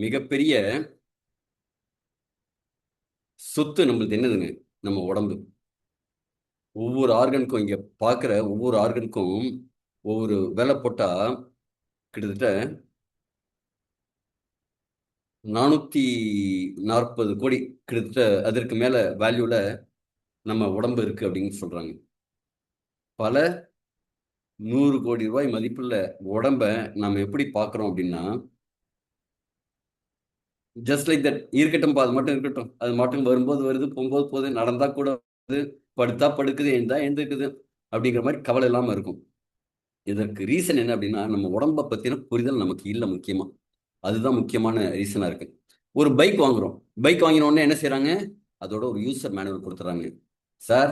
மிகப்பெரிய சொத்து நம்மளுக்கு என்னதுங்க? நம்ம உடம்பு. ஒவ்வொரு ஆர்கனுக்கும் இங்க பார்க்குற ஒவ்வொரு ஆர்கனுக்கும் ஒவ்வொரு விலை போட்டா கிட்டத்தட்ட 440 கோடி, கிட்டத்தட்ட அதற்கு மேல வேல்யூல நம்ம உடம்பு இருக்கு அப்படின்னு சொல்றாங்க. பல 100 கோடி ரூபாய் மதிப்புள்ள உடம்ப நம்ம எப்படி பார்க்குறோம் அப்படின்னா, ஜஸ்ட் லைக் தட் இருக்கட்டும், அது மட்டும் இருக்கட்டும், அது மட்டும் வரும்போது வருது, போகும்போது போகுது, நடந்தா கூட வருது, படுத்தா படுக்குது, எழுந்தா எழுந்துக்குது அப்படிங்கிற மாதிரி கவலை இல்லாம இருக்கும். இதற்கு ரீசன் என்ன அப்படின்னா, நம்ம உடம்ப பத்தின புரிதல் நமக்கு இல்லை முக்கியமா. அதுதான் முக்கியமான ரீசனா இருக்கு. ஒரு பைக் வாங்குறோம். பைக் வாங்கின உடனே என்ன செய்றாங்க? அதோட ஒரு யூசர் மேனுவல் கொடுத்துறாங்க. சார்,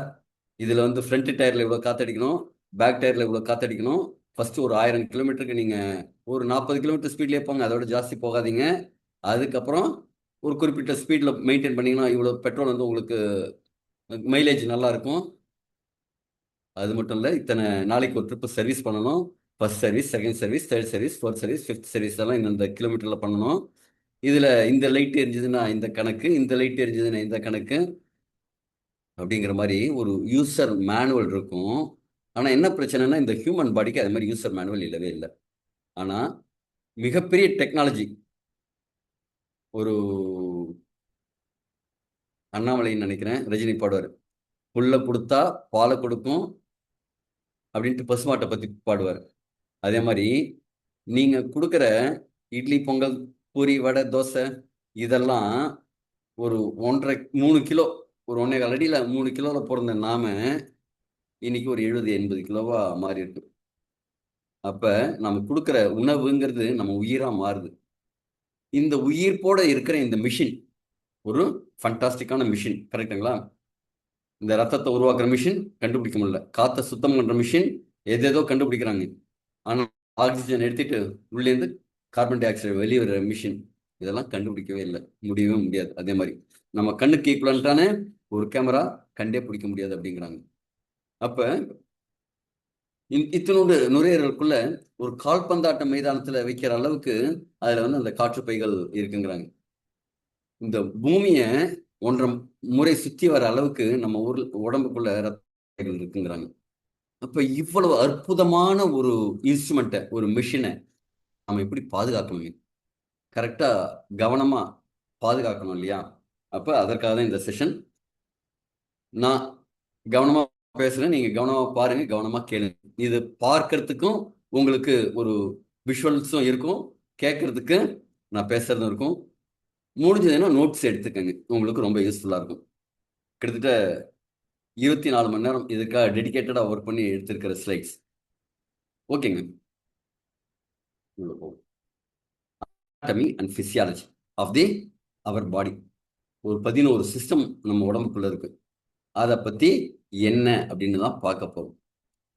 இதுல வந்து ஃப்ரண்ட் டயர்ல இவ்வளவு காத்தடிக்கணும், பேக் டயர்ல இவ்வளவு காத்தடிக்கணும். ஃபர்ஸ்ட் ஒரு 1000 கிலோமீட்டருக்கு நீங்க ஒரு 40 கிலோமீட்டர் ஸ்பீட்லயே போங்க, அதோட ஜாஸ்தி போகாதீங்க. அதுக்கப்புறம் ஒரு குறிப்பிட்ட ஸ்பீட்ல மெயின்டைன் பண்ணீங்கன்னா இவ்வளவு பெட்ரோல் வந்து உங்களுக்கு மைலேஜ் நல்லா இருக்கும். அது மட்டும் இல்ல, இத்தனை நாளைக்கு ஒரு ட்ரிப் சர்வீஸ் பண்ணணும். First service, second service, third service, fourth service, fifth service எல்லாம் இந்த கிலோமீட்டர்ல பண்ணணும். இதுல இந்த லைட் எரிஞ்சதுன்னா இந்த கணக்கு, இந்த லைட் எரிஞ்சதுன்னா இந்த கணக்கு அப்படிங்கிற மாதிரி ஒரு யூசர் மேனுவல் இருக்கும். ஆனா என்ன பிரச்சனைனா, இந்த ஹியூமன் பாடிக்கு அது மாதிரி யூசர் மேனுவல் இல்லவே இல்லை. ஆனா மிகப்பெரிய டெக்னாலஜி. ஒரு அண்ணாமலைன்னு நினைக்கிறேன், ரஜினி பாடுவார், புல்ல கொடுத்தா பாலை கொடுக்கும் அப்படின்ட்டு பசுமாட்டை பத்தி பாடுவார். அதே மாதிரி நீங்க கொடுக்குற இட்லி, பொங்கல், பூரி, வடை, தோசை இதெல்லாம் ஒரு 1.5 3 கிலோ, ஒரு 1.25 அடியில 3 கிலோல பிறந்த நாம இன்னைக்கு ஒரு 70 80 கிலோவா மாறி இருக்கு. அப்ப நம்ம கொடுக்குற உணவுங்கிறது நம்ம உயிரா மாறுது. இந்த உயிர்ப்போட இருக்கிற இந்த மிஷின் ஒரு ஃபண்டாஸ்டிக்கான மிஷின், கரெக்டுங்களா? இந்த ரத்தத்தை உருவாக்குற மிஷின் கண்டுபிடிக்க முடியல, காத்தை சுத்தம் பண்ற மிஷின் எதேதோ கண்டுபிடிக்கிறாங்க. ஆனா ஆக்சிஜன் எடுத்துட்டு உள்ளேருந்து கார்பன் டை ஆக்சைடு வெளியே வர மிஷின் இதெல்லாம் கண்டுபிடிக்கவே இல்லை, முடியவே முடியாது. அதே மாதிரி நம்ம கண்ணுக்கு ஈக்குவலண்டான ஒரு கேமரா கண்டே பிடிக்க முடியாது அப்படிங்கிறாங்க. அப்ப இத்தினோடு நுரையீரலுக்குள்ள ஒரு கால்பந்தாட்ட மைதானத்துல வைக்கிற அளவுக்கு அதுல வந்து அந்த காற்று பைகள் இருக்குங்கிறாங்க. இந்த பூமிய 1.5 முறை சுத்தி வர அளவுக்கு நம்ம ஊர்ல உடம்புக்குள்ள ரத்த பைகள் இருக்குங்கிறாங்க. அப்ப இவ்வளவு அற்புதமான ஒரு இன்ஸ்ட்ருமெண்ட்டை, ஒரு மிஷினை நம்ம எப்படி பாதுகாக்கணும்? கரெக்டா கவனமா பாதுகாக்கணும் இல்லையா? அப்ப அதற்காக தான் இந்த செஷன். நான் கவனமா பேசுறேன், நீங்க கவனமா பாருங்க, கவனமா கேளுங்க. இது பார்க்கறதுக்கும் உங்களுக்கு ஒரு விஷுவல்ஸும் இருக்கும், கேட்கறதுக்கு நான் பேசுறதும் இருக்கும். முடிஞ்சதுன்னா நோட்ஸ் எடுத்துக்கங்க, உங்களுக்கு ரொம்ப யூஸ்ஃபுல்லா இருக்கும். கிட்டத்தட்ட 24 மணி நேரம் இதுக்காக டெடிகேட்டடா ஒர்க் பண்ணி எடுத்திருக்கிற ஸ்லைட்ஸ். ஓகேங்க, உள்ள போவோம். anatomy and physiology of the our body. ஒரு 11 சிஸ்டம் நம்ம உடம்புக்குள்ள இருக்கு. அதை பத்தி என்ன அப்படின்னு தான் பார்க்க போறோம்.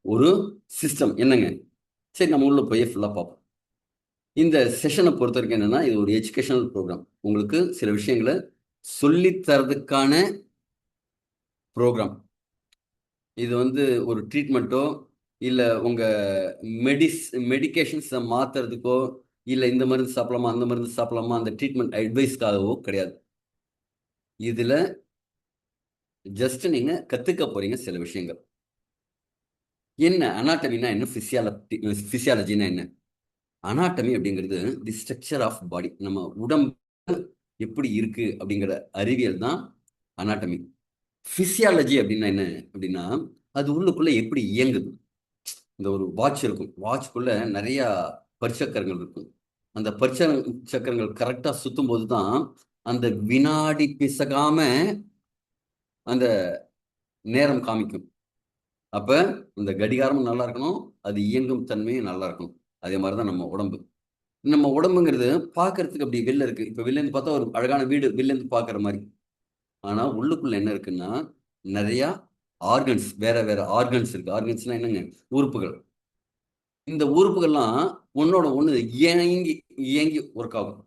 ஒரு சிஸ்டம் என்னங்க? சரி, நம்ம உள்ள போய் ஃபுல்லா பார்ப்போம். இந்த செஷனை பொறுத்த வரைக்கும் என்னன்னா, இது ஒரு எஜுகேஷனல் ப்ரோக்ராம். உங்களுக்கு சில விஷயங்களை சொல்லி தரதுக்கான ப்ரோக்ராம். இது வந்து ஒரு ட்ரீட்மெண்ட்டோ இல்ல உங்க மெடிஸ் மெடிகேஷன்ஸ் மாத்துறதுக்கோ இல்ல இந்த மருந்து சாப்பிடலாமா அந்த மருந்து சாப்பிடலாமா அந்த ட்ரீட்மெண்ட் அட்வைஸ்க்காகவோ கிடையாது. இதுல ஜஸ்ட் நீங்க கத்துக்க போறீங்க சில விஷயங்கள். என்ன அனாட்டமினா என்ன, பிசியாலஜினா என்ன? அனாட்டமி அப்படிங்கிறது தி ஸ்ட்ரக்சர் ஆஃப் பாடி, நம்ம உடம்பு எப்படி இருக்கு அப்படிங்கிற அறிவியல் தான் அனாட்டமி. பிசியாலஜி அப்படின்னா என்ன அப்படின்னா, அது உள்ளுக்குள்ள எப்படி இயங்குது. இந்த ஒரு வாட்ச் இருக்கும், வாட்ச்க்குள்ள நிறைய பற்சக்கரங்கள் இருக்கும். அந்த சக்கரங்கள் கரெக்டா சுத்தும் போது தான் அந்த வினாடி பிசகாம அந்த நேரம் காமிக்கும். அப்ப இந்த கடிகாரமும் நல்லா இருக்கணும், அது இயங்கும் தன்மையும் நல்லா இருக்கணும். அதே மாதிரிதான் நம்ம உடம்பு. நம்ம உடம்புங்கிறது பார்க்கறதுக்கு அப்படி வெளில இருக்கு. இப்ப வெளில இருந்து பார்த்தா ஒரு அழகான வீடு வெளில இருந்து பார்க்குற மாதிரி. ஆனா உள்ளுக்குள்ள என்ன இருக்குன்னா, நிறைய ஆர்கன்ஸ், வேற வேற ஆர்கன்ஸ் இருக்கு. ஆர்கன்ஸ்னா என்னங்க? உறுப்புகள். இந்த உறுப்புகள்லாம் ஒன்னோட ஒண்ணு இயங்கி இயங்கி ஒர்க் ஆகும்.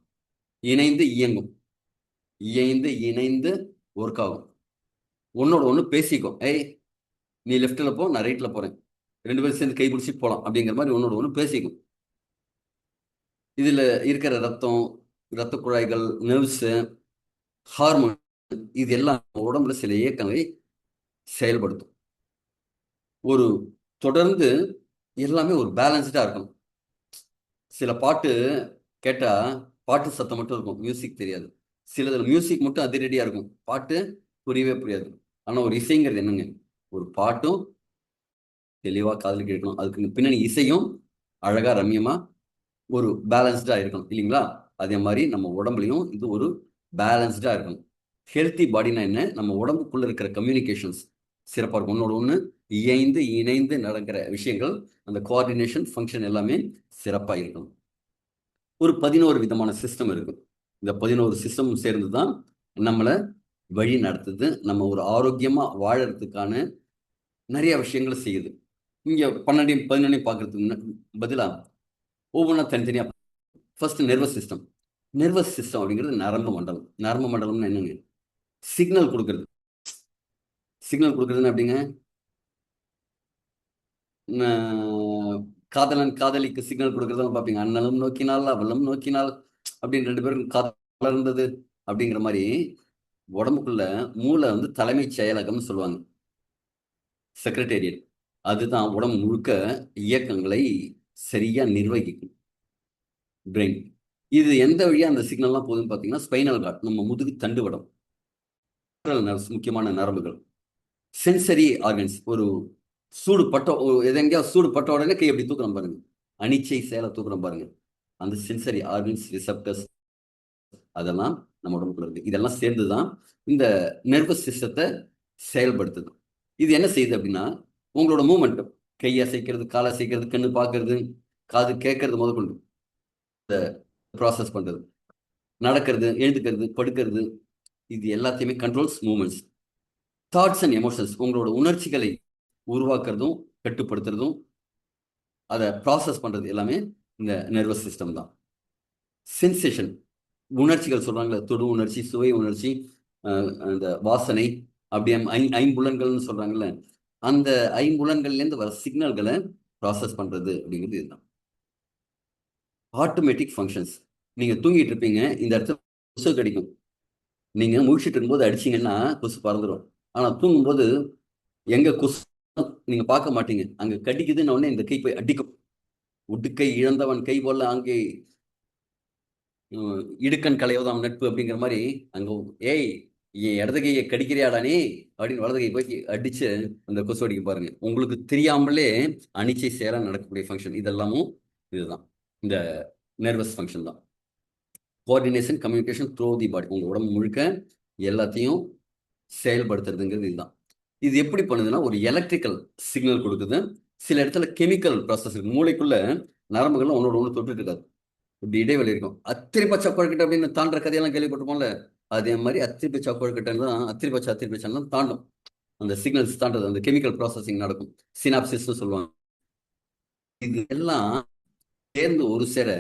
இணைந்து இயங்கும், இயைந்து இணைந்து ஒர்க் ஆகும். ஒன்னோட ஒண்ணு பேசிக்கும். ஏய், நீ லெஃப்ட்ல போ, நான் ரைட்ல போறேன், 2 பேரும் சேர்ந்து கை பிடிச்சி போலாம் அப்படிங்கிற மாதிரி ஒன்னோட ஒண்ணு பேசிக்கும். இதுல இருக்கிற ரத்தம், இரத்த குழாய்கள், நர்வ்ஸ், ஹார்மோன், இது எல்லாம் உடம்புல சில இயக்கங்களை செயல்படுத்தும். ஒரு தொடர்ந்து எல்லாமே ஒரு பேலன்ஸ்டா இருக்கணும். சில பாட்டு கேட்டா பாட்டு சத்தம் மட்டும் இருக்கும், மியூசிக் தெரியாது. சிலதுல மியூசிக் மட்டும் அதிரடியா இருக்கும், பாட்டு புரியவே புரியாது. ஆனா ஒரு இசைங்கிறது என்னங்க, ஒரு பாட்டும் தெளிவா காதுல கேட்கணும், அதுக்கு பின்னணி இசையும் அழகா ரம்யமா ஒரு பேலன்ஸ்டா இருக்கணும் இல்லைங்களா? அதே மாதிரி நம்ம உடம்புலையும் இது ஒரு பேலன்ஸ்டா இருக்கணும். ஹெல்த்தி பாடினா என்ன, நம்ம உடம்புக்குள்ள இருக்கிற கம்யூனிகேஷன்ஸ் சிறப்பாக இருக்கும். ஒன்னோட ஒன்று இயைந்து இணைந்து நடக்கிற விஷயங்கள், அந்த கோஆர்டினேஷன் ஃபங்க்ஷன் எல்லாமே சிறப்பாக இருக்கணும். ஒரு 11 விதமான சிஸ்டம் இருக்கு. இந்த 11 சிஸ்டமும் சேர்ந்து தான் நம்மளை வழி நடத்துது, நம்ம ஒரு ஆரோக்கியமா வாழறதுக்கான நிறைய விஷயங்களை செய்யுது. இங்க 12 11 பார்க்கறதுக்கு பதிலா ஒவ்வொன்றா தனித்தனியா. First nervous system. Nervous system அப்படிங்கிறது நரம்பு மண்டலம். நரம்பு மண்டலம்னு என்னங்க, சிக்னல் கொடுக்கறது. சிக்னல் கொடுக்கறதுன்னு எப்படிங்க, காதலன் காதலிக்கு சிக்னல் கொடுக்கறதெல்லாம் பார்ப்பீங்க, அண்ணலும் நோக்கினால் அவளும் நோக்கினால் அப்படின்னு 2 பேரும் கலர்ந்தது அப்படிங்கிற மாதிரி. உடம்புக்குள்ள மூளை வந்து தலைமைச் செயலகம்னு சொல்லுவாங்க, செக்ரட்டேரியட். அதுதான் உடம்பு முழுக்க இயக்கங்களை சரியா நிர்வகிக்கும், பிரெயின். இது எந்த வழியா அந்த சிக்னல்லாம் போகுதுன்னு பார்த்தீங்கன்னா, ஸ்பைனல் கார்டு, நம்ம முதுகு தண்டுவடம், முக்கியமான நரம்புகள். சென்சரி ஆர்கன்ஸ், ஒரு சூடு பட்ட எதெங்கேயாவது சூடு பட்ட உடனே கை எப்படி தூக்குறோம் பாருங்க, அனிச்சை சேலை தூக்குறோம் பாருங்க, அந்த சென்சரி ஆர்கன்ஸ், ரிசப்டர்ஸ், அதெல்லாம் நம்ம உடம்புக்குள்ள இருக்கு. இதெல்லாம் சேர்ந்துதான் இந்த நர்வஸ் சிஸ்டத்தை செயல்படுத்துது. இது என்ன செய்யுது அப்படின்னா, உங்களோட மூமெண்ட், கை அசைக்கிறது, கால் அசைக்கிறது, கண்ணு பார்க்கறது, காது கேட்கறது முதற்கொண்டு ப்ராசஸ் பண்றது, நடக்கிறது, எழுந்துக்கிறது, படுக்கிறது, இது எல்லாத்தையுமே controls moments. Thoughts and emotions, உங்களோட உணர்ச்சிகளை உருவாக்குறதும் கட்டுப்படுத்துறதும் அதை ப்ராசஸ் பண்றது எல்லாமே இந்த நர்வஸ் சிஸ்டம் தான். சென்சேஷன், உணர்ச்சிகள் சொல்றாங்களே, தொடு உணர்ச்சி, சுவை உணர்ச்சி, அந்த வாசனை, அப்படியே ஐம்புலன்கள்னு சொல்றாங்கல்ல, அந்த ஐம்புலன்கள்லேருந்து வர சிக்னல்களை ப்ராசஸ் பண்றது அப்படிங்கிறது இதுதான். ஆட்டோமேட்டிக் ஃபங்க்ஷன்ஸ், நீங்க தூங்கிட்டு இருப்பீங்க, இந்த இடத்துல கொசு கடிக்கும், நீங்க முழிச்சிட்டு இருக்கும்போது அடிச்சீங்கன்னா கொசு பறந்துடும். ஆனா தூங்கும்போது எங்க கொசு நீங்க பார்க்க மாட்டீங்க, அங்க கடிக்குதுன்னு உடனே இந்த கை போய் அடிக்கும். உடுக்கை இழந்தவன் கை போல அங்கே இடுக்கண் களைவதாம் நட்பு அப்படிங்கிற மாதிரி, அங்க ஏய் என் இடது கையை கடிக்கிறியாடா நீ அப்படின்னு வலது கை போய் அடிச்சு அந்த கொசு அடிக்க பாருங்க. உங்களுக்கு தெரியாமலே அனிச்சை சேர நடக்கக்கூடிய ஃபங்க்ஷன் இதெல்லாமும் இதுதான், இந்த நர்வஸ் ஃபங்க்ஷன் தான். கோஆர்டினேஷன், கம்யூனிகேஷன் த்ரூ தி பாடி, உங்க உடம்பு முழுக்க எல்லாத்தையும் செயல்படுத்துறதுங்கிறது இதுதான். இது எப்படி பண்ணுதுன்னா, ஒரு எலக்ட்ரிக்கல் சிக்னல் கொடுக்குது. சில இடத்துல கெமிக்கல் ப்ராசஸ் இருக்கு. மூளைக்குள்ள நரம்புகள்லாம் ஒன்னோட ஒன்று தொட்டுட்டு இருக்காது, இப்படி இடைவெளி இருக்கும். அத்திரிப்பச்சா கொழுக்கட்டை அப்படின்னு தாண்டுற கதையெல்லாம் கேள்விப்பட்டிருப்போம்ல, அதே மாதிரி அத்திரிப்பச்சா கொழுக்கட்டை தான் அத்திரிப்பச்சாலாம் தாண்டும். அந்த சிக்னல்ஸ் தாண்டது, அந்த கெமிக்கல் ப்ராசஸிங் நடக்கும், சினாப்சிஸ்ன்னு சொல்லுவாங்க. இது எல்லாம் சேர்ந்து ஒரு சேர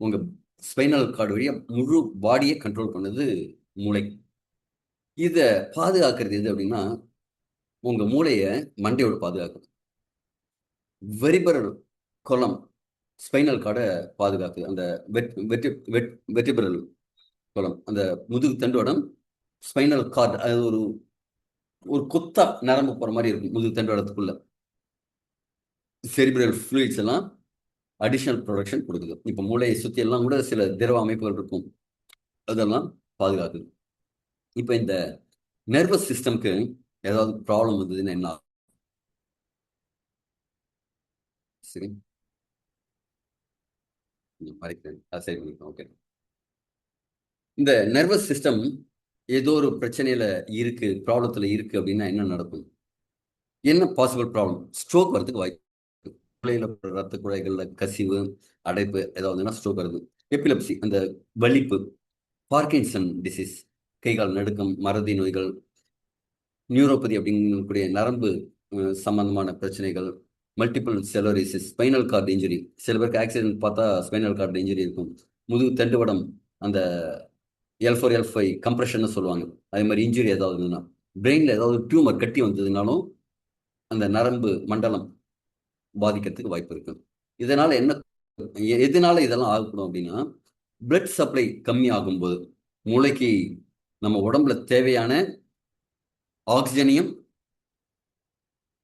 உங்க ஸ்பைனல் கார்டு வழியா முழு பாடியை கண்ட்ரோல் பண்ணுது மூளை. இதை பாதுகாக்கிறது எது அப்படின்னா, உங்க மூளையை மண்டையோடு பாதுகாக்குது. வெரிபரல் கொலம் ஸ்பைனல் கார்டை பாதுகாக்குது. அந்த வெர்டிபிரல் கொலம், அந்த முதுகு தண்டுவடம், ஸ்பைனல் கார்டு, அது ஒரு ஒரு கொத்தா நரம்பு போற மாதிரி இருக்கும் முதுகு தண்டுவடத்துக்குள்ள. செரிபிரல் ஃப்ளூயிட்ஸ் எல்லாம் அடிஷனல் ப்ரொடக்ஷன் கொடுக்குது. இப்போ மூளையை சுற்றி எல்லாம் கூட சில திரவ அமைப்புகள் இருக்கும், அதெல்லாம் பாதுகாக்குது. இப்போ இந்த நர்வஸ் சிஸ்டம்க்கு ஏதாவது ப்ராப்ளம் வந்ததுன்னா என்ன ஆகும்? சரி, மறைக்கிறேன், சரி பண்ணிக்கலாம், ஓகே. இந்த நர்வஸ் சிஸ்டம் ஏதோ ஒரு பிரச்சனையில இருக்கு, ப்ராப்ளத்துல இருக்கு அப்படின்னா என்ன நடக்கும்? என்ன பாசிபிள் ப்ராப்ளம்? ஸ்ட்ரோக் வரதுக்கு வாய்ப்பு. மூளையில ரத்த குழாய்கள்ல கசிவு, அடைப்பு ஏதாவதுன்னா ஸ்ட்ரோக் வருது. எபிலப்சி, அந்த வலிப்பு, பார்க்கின்சன் டிசீஸ், கை கால் நடுக்கம், மறதி நோய்கள், நியூரோபதி அப்படிங்கக்கூடிய நரம்பு சம்பந்தமான பிரச்சனைகள், மல்டிபிள் செலோரிசிஸ், ஸ்பைனல் கார்டு இன்ஜுரி. சில பேருக்கு ஆக்சிடென்ட் பார்த்தா ஸ்பைனல் கார்டு இன்ஜுரி இருக்கும். முதுகு தண்டுவடம், அந்த L4 L5 கம்ப்ரெஷன் சொல்லுவாங்க, அதே மாதிரி இன்ஜுரி ஏதாவது இருந்ததுன்னா, பிரெயின்ல ஏதாவது டியூமர் கட்டி வந்ததுனாலும் அந்த நரம்பு மண்டலம் பாதிக்கிறதுக்கு வாய்ப்பு இருக்கு. இதனால என்ன, எதனால இதெல்லாம் ஆகக்கூடும் அப்படின்னா, பிளட் சப்ளை கம்மி ஆகும்போது மூளைக்கு நம்ம உடம்புல தேவையான ஆக்சிஜனையும்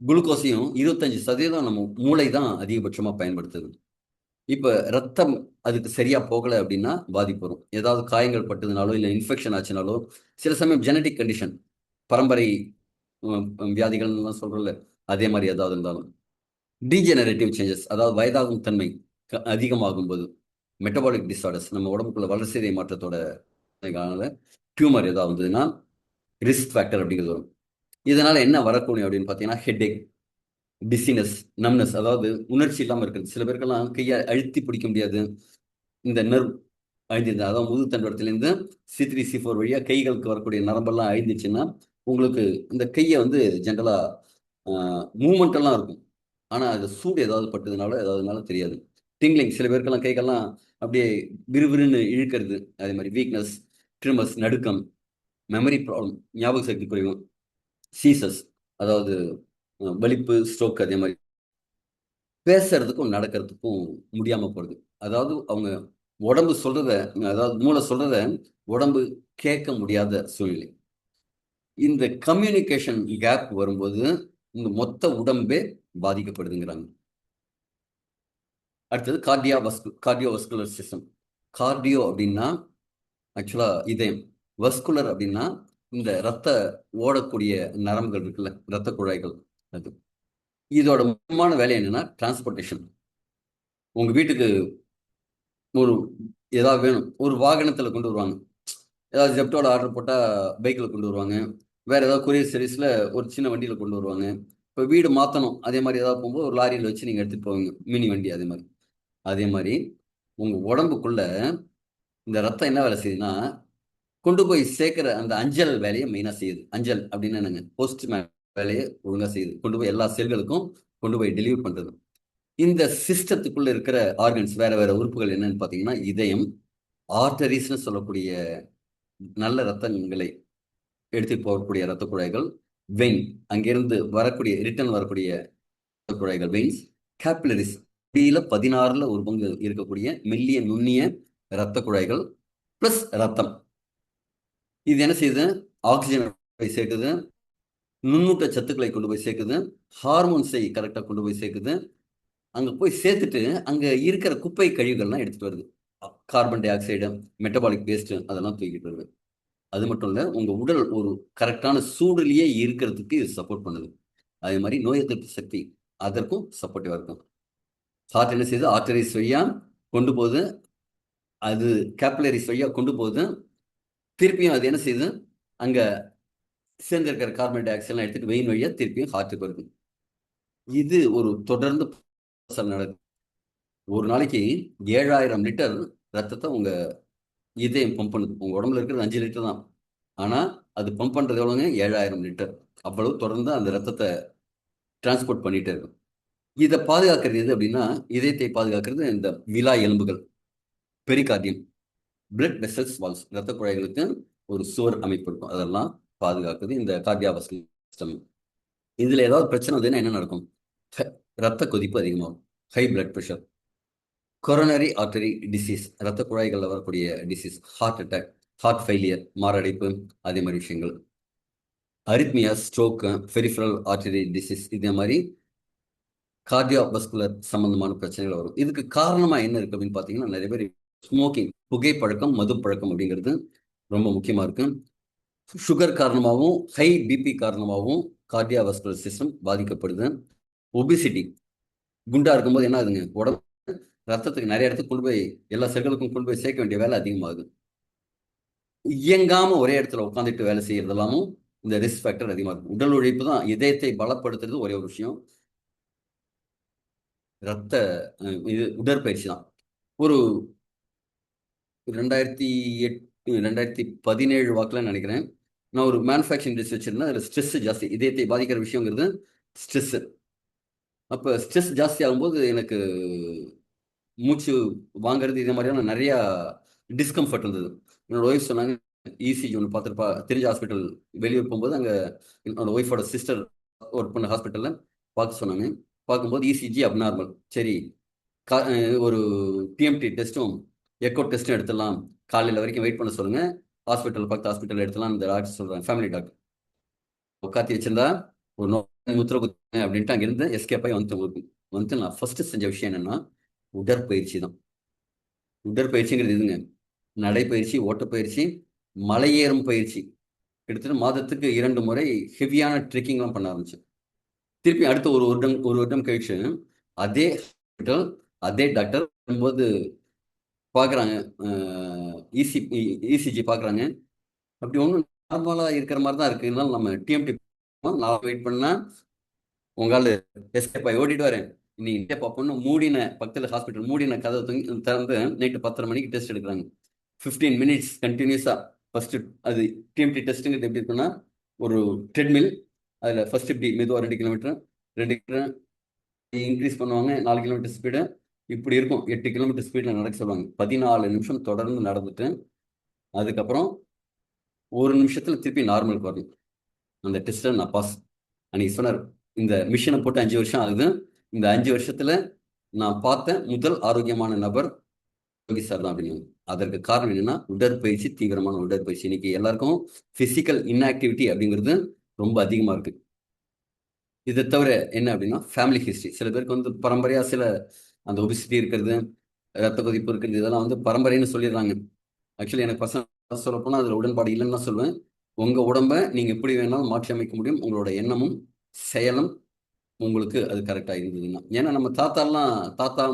குளுக்கோஸையும் 25% நம்ம மூளை தான் அதிகபட்சமா பயன்படுத்துது. இப்ப ரத்தம் அதுக்கு சரியா போகல அப்படின்னா பாதிப்பு வரும். ஏதாவது காயங்கள் பட்டதுனாலோ இல்ல இன்ஃபெக்ஷன் ஆச்சுனாலோ, சில சமயம் ஜெனடிக் கண்டிஷன், பரம்பரை வியாதிகள்லாம் சொல்றோம்ல, அதே மாதிரி ஏதாவது இருந்தாலும் டீஜெனரேட்டிவ் சேஞ்சஸ், அதாவது வயதாகும் தன்மை அதிகமாகும்போது, மெட்டபாலிக் டிஸார்டர்ஸ், நம்ம உடம்புக்குள்ள வளர்சிதை மாற்றத்தோட டியூமர் ஏதாவது வந்ததுன்னா ரிஸ்க் ஃபேக்டர் அப்படிங்கிறது வரும். இதனால என்ன வரக்கூடிய அப்படின்னு பார்த்தீங்கன்னா ஹெட்ஏக், டிசினஸ், நம்னஸ், அதாவது உணர்ச்சி இல்லாமல் இருக்குது. சில பேருக்கெல்லாம் கையை அழுத்தி பிடிக்க முடியாது. இந்த நர்வ் அழிஞ்சிருந்தா, அதாவது முதுகு தண்டுவடத்துலேருந்து C3 C4 வழியா கைகளுக்கு வரக்கூடிய நரம்பெல்லாம் அழிஞ்சிச்சுன்னா உங்களுக்கு இந்த கையை வந்து ஜென்ரலா மூமெண்ட் எல்லாம் இருக்கும். ஆனா அது சூடு ஏதாவது பட்டதுனால ஏதாவதுனால தெரியாது. டிங்லிங், சில பேருக்கெல்லாம் கைகள்லாம் அப்படியே விறுவிறுன்னு இழுக்கிறது. அதே மாதிரி வீக்னஸ், ட்ரிமஸ், நடுக்கம், மெமரி ப்ராப்ளம், ஞாபக சக்தி குறைவு, சீசஸ், அதாவது வலிப்பு, ஸ்ட்ரோக், அதே மாதிரி பேசுறதுக்கும் நடக்கிறதுக்கும் முடியாம போறது. அதாவது அவங்க உடம்பு சொல்றத, அதாவது மூளை சொல்றத உடம்பு கேட்க முடியாத சூழ்நிலை. இந்த கம்யூனிகேஷன் கேப் வரும்போது இந்த மொத்த உடம்பே பாதிக்கப்படுதுங்கிறாங்க. அடுத்தது கார்டியோவஸ்குலர் சிஸ்டம். கார்டியோ அப்படின்னா ஆக்சுவலா இதயம், வஸ்குலர் அப்படின்னா இந்த ரத்த ஓடக்கூடிய நரம்புகள் இருக்குல்ல, ரத்த குழாய்கள். அது இதோட முக்கியமான வேலை என்னன்னா டிரான்ஸ்போர்ட்டேஷன். உங்க வீட்டுக்கு ஒரு ஏதாவது வேணும், ஒரு வாகனத்துல கொண்டு வருவாங்க. ஏதாவது ஜெப்டோட ஆர்டர் போட்டா பைக்ல கொண்டு வருவாங்க. வேற ஏதாவது கொரியர் சர்வீஸ்ல ஒரு சின்ன வண்டியில கொண்டு வருவாங்க. இப்போ வீடு மாத்தணும், அதே மாதிரி ஏதாவது போகும்போது ஒரு லாரியில வச்சு நீங்க எடுத்துட்டு போவீங்க, மினி வண்டி. அதே மாதிரி உங்க உடம்புக்குள்ள இந்த ரத்தம் என்ன வேலை செய்யுதுன்னா, கொண்டு போய் சேர்க்கிற அந்த அஞ்சல் வேலையை மெயினா செய்யுது. அஞ்சல் அப்படின்னு என்னங்க, போஸ்ட்மேன் வேலையை ஒழுங்கா செய்யுது. கொண்டு போய் எல்லா செல்களுக்கும் கொண்டு போய் டெலிவரி பண்றது. இந்த சிஸ்டத்துக்குள்ள இருக்கிற ஆர்கன்ஸ், வேற வேற உறுப்புகள் என்னன்னு பாத்தீங்கன்னா இதயம், ஆர்டரிஸ்னு சொல்லக்கூடிய நல்ல ரத்தங்களை எடுத்துட்டு போகக்கூடிய ரத்த குழாய்கள், வெயின், அங்கிருந்து வரக்கூடிய ரிட்டர்ன் வரக்கூடிய ரத்த குழாய்கள் வெயின்ஸ், கேப்லரிஸ், 16ல ஒரு பங்கு இருக்கக்கூடிய மெல்லிய நுண்ணிய ரத்த குழாய்கள், பிளஸ் ரத்தம். இது என்ன செய்யுது? ஆக்சிஜன் போய் சேர்க்குது, நுண்ணூட்ட சத்துக்களை கொண்டு போய் சேர்க்குது, ஹார்மோன்ஸை கரெக்டா கொண்டு போய் சேர்க்குது. அங்க போய் சேர்த்துட்டு அங்க இருக்கிற குப்பை கழிவுகள்லாம் எடுத்துட்டு வருது. Carbon di oxide, metabolic waste, அதெல்லாம் தூக்கிட்டு வருது. அது மட்டும் இல்ல, உங்க உடல் ஒரு கரெக்டான சூடுலயே இருக்கிறதுக்கு இது சப்போர்ட் பண்ணுது. அதே மாதிரி நோய் எதிர்ப்பு சக்தி, அதற்கும் சப்போர்ட்டிவா இருக்கும். ஹார்ட் என்ன செய்யுது? ஆர்டரிஸ் வழியா கொண்டு போகுது, அது கேப்லரிஸ் வழியா கொண்டு போகுது. திருப்பியும் அது என்ன செய்யுது? அங்க சேர்ந்திருக்கிற கார்பன் டை ஆக்சைடு எடுத்துட்டு வெயின் வழியா திருப்பியும் ஹார்ட்டுக்கு வருது. இது ஒரு தொடர்ந்து நடக்குது. ஒரு நாளைக்கு 7000 லிட்டர் ரத்தத்தை உங்க இதயம் பம்ப் பண்ணுது. உங்க உடம்புல இருக்கிறது 5 லிட்டர் தான். ஆனா அது பம்ப் பண்றது எவ்வளவுங்க? 7000 லிட்டர். அவ்வளவு தொடர்ந்து அந்த ரத்தத்தை டிரான்ஸ்போர்ட் பண்ணிட்டே இருக்கும். இதை பாதுகாக்கிறது எது அப்படின்னா, இதயத்தை பாதுகாக்கிறது இந்த விலா எலும்புகள், பெரிகார்டியம், பிளட் வெசல்ஸ் வால்ஸ், ரத்த குழாய்களுக்கு ஒரு சுவர் அமைப்பு இருக்கும். அதெல்லாம் பாதுகாக்குது இந்த கார்டியோவாஸ்குலர் சிஸ்டம். இதுல ஏதாவது பிரச்சனை வந்ததுன்னா என்ன நடக்கும்? ரத்த கொதிப்பு அதிகமாகும், high blood pressure, coronary artery disease, ரத்த குழாய்களில் வரக்கூடிய disease, heart attack, heart failure, மாரடைப்பு, அதே மாதிரி விஷயங்கள், arrhythmia, stroke, peripheral artery disease, இதே மாதிரி கார்டியோவஸ்குலர் சம்பந்தமான பிரச்சனைகள் வரும். இதுக்கு காரணமா என்ன இருக்கு அப்படின்னு பாத்தீங்கன்னா, நிறைய பேர் ஸ்மோக்கிங், புகைப்பழக்கம், மது பழக்கம் அப்படிங்கிறது ரொம்ப முக்கியமா இருக்கு. சுகர் காரணமாகவும் ஹை பிபி காரணமாகவும் கார்டியோவஸ்குலர் சிஸ்டம் பாதிக்கப்படுது. ஒபிசிட்டி, குண்டா இருக்கும்போது என்ன ஆகுதுங்க, உடம்பு ரத்தத்துக்கு நிறைய இடத்துக்கு கொண்டு போய் எல்லா செல்களுக்கும் கொண்டு போய் சேர்க்க வேண்டிய வேலை அதிகமாகுது. இயங்காம ஒரே இடத்துல உட்காந்துட்டு வேலை செய்யறது எல்லாமும் இந்த ரிஸ்க் ஃபேக்டர் அதிகமா இருக்கும். உடல் உழைப்பு தான் இதயத்தை பலப்படுத்துறது ஒரே ஒரு விஷயம். ரத்த இது உடற்பயிற்சி தான். ஒரு 2017 வாக்கில் நினைக்கிறேன், நான் ஒரு மேனுஃபேக்சரிங் இண்டஸ்ட்ரி வச்சிருந்தேன். அதில் ஸ்ட்ரெஸ் ஜாஸ்தி, இதயத்தை பாதிக்கிற விஷயங்கிறது ஸ்ட்ரெஸ். அப்போ ஸ்ட்ரெஸ் ஜாஸ்தி ஆகும்போது எனக்கு மூச்சு வாங்குறது, இதே மாதிரியான நிறைய டிஸ்கம்ஃபர்ட் இருந்தது. என்னோட ஒய்ஃப் சொன்னாங்க, இசிஜி ஒன்று பார்த்துருப்பா, தெரிஞ்ச ஹாஸ்பிட்டல் வெளியூர் போகும்போது அங்கே என்னோட ஒய்ஃபோட சிஸ்டர் ஒர்க் பண்ண ஹாஸ்பிட்டலில் பார்க்க சொன்னாங்க. பார்க்கும்போது இசிஜி அப்நார்மல். சரி, ஒரு டிஎம்டி டெஸ்ட்டும் எக்கோ டெஸ்ட்டும் எடுத்துடலாம், காலையில் வரைக்கும் வெயிட் பண்ண சொல்லுங்க, ஹாஸ்பிட்டல் பக்கத்து ஹாஸ்பிட்டல் எடுத்துலாம் இந்த டாக்டர் சொல்கிறாங்க, ஃபேமிலி டாக்டர். உட்காத்தி வச்சிருந்தா ஒரு முத்திர குத்து அப்படின்ட்டு அங்கேருந்து எஸ்கேப் ஆகி வந்து நான் ஃபர்ஸ்ட் செஞ்ச விஷயம் என்னன்னா உடற்பயிற்சி தான். உடற்பயிற்சிங்கிறது இதுங்க, நடைப்பயிற்சி, ஓட்டப்பயிற்சி, மலையேறும் பயிற்சி. கிட்டத்தட்ட மாதத்துக்கு 2 முறை ஹெவியான ட்ரெக்கிங்லாம் பண்ண ஆரம்பிச்சேன். திருப்பி அடுத்த ஒரு வருடம் கழிச்சு அதே ஹாஸ்பிட்டல் அதே டாக்டர் போது பார்க்குறாங்க, இசிஜி பார்க்குறாங்க. அப்படி ஒன்றும் நார்மலாக இருக்கிற மாதிரி தான் இருக்கு. இருந்தாலும் நம்ம டிஎம்டி நான் வெயிட் பண்ணா உங்களால் எஸ்கேப் ஆகி ஓடிட்டு வரேன். நீ இதே பார்ப்போம்னு மூடின பக்கத்தில் ஹாஸ்பிட்டல் மூடின கதை திறந்து நைட்டு 10:30 மணிக்கு டெஸ்ட் எடுக்கிறாங்க. 15 மினிட்ஸ் கண்டினியூஸாக. ஃபர்ஸ்ட் அது டிஎம்டி டெஸ்ட்டுங்கிறது எப்படி இருக்குன்னா, ஒரு ட்ரெட்மில், அதில் ஃபர்ஸ்ட் இப்படி மெதுவாக 2 கிலோமீட்டர் 2 கிலோமீட்டர் இன்க்ரீஸ் பண்ணுவாங்க, 4 கிலோமீட்டர் ஸ்பீடு இப்படி இருக்கும். 8 கிலோமீட்டர் ஸ்பீடில் நடக்க சொல்லுவாங்க. 14 நிமிஷம் தொடர்ந்து நடந்துட்டு அதுக்கப்புறம் 1 நிமிஷத்தில் திருப்பி நார்மலுக்கு வரணும். அந்த டெஸ்ட்டை நான் பாஸ். அன்னைக்கு சொன்னார், இந்த மிஷினை போட்டு 5 வருஷம் ஆகுது, இந்த 5 வருஷத்துல நான் பார்த்த முதல் ஆரோக்கியமான நபர் யோகி சார் தான் அப்படின்னு. அதற்கு காரணம் என்னன்னா உடற்பயிற்சி, தீவிரமான உடற்பயிற்சி. இன்னைக்கு எல்லாருக்கும் பிசிக்கல் இன்ஆக்டிவிட்டி அப்படிங்கிறது ரொம்ப அதிகமா இருக்கு. இதை தவிர என்ன அப்படின்னா ஃபேமிலி ஹிஸ்ட்ரி. சில பேருக்கு வந்து பரம்பரையா சில அந்த ஒபிசிட்டி இருக்கிறது, ரத்த கொதிப்பு இருக்கிறது, இதெல்லாம் வந்து பரம்பரைன்னு சொல்லிடுறாங்க. ஆக்சுவலி எனக்கு பசங்க சொல்ல போனால் அதில் உடன்பாடு இல்லைன்னு தான் சொல்லுவேன். உங்க உடம்ப நீங்க எப்படி வேணாலும் மாற்றி அமைக்க முடியும், உங்களோட எண்ணமும் செயலும் உங்களுக்கு அது கரெக்டாக இருந்ததுன்னா. ஏன்னா நம்ம தாத்தா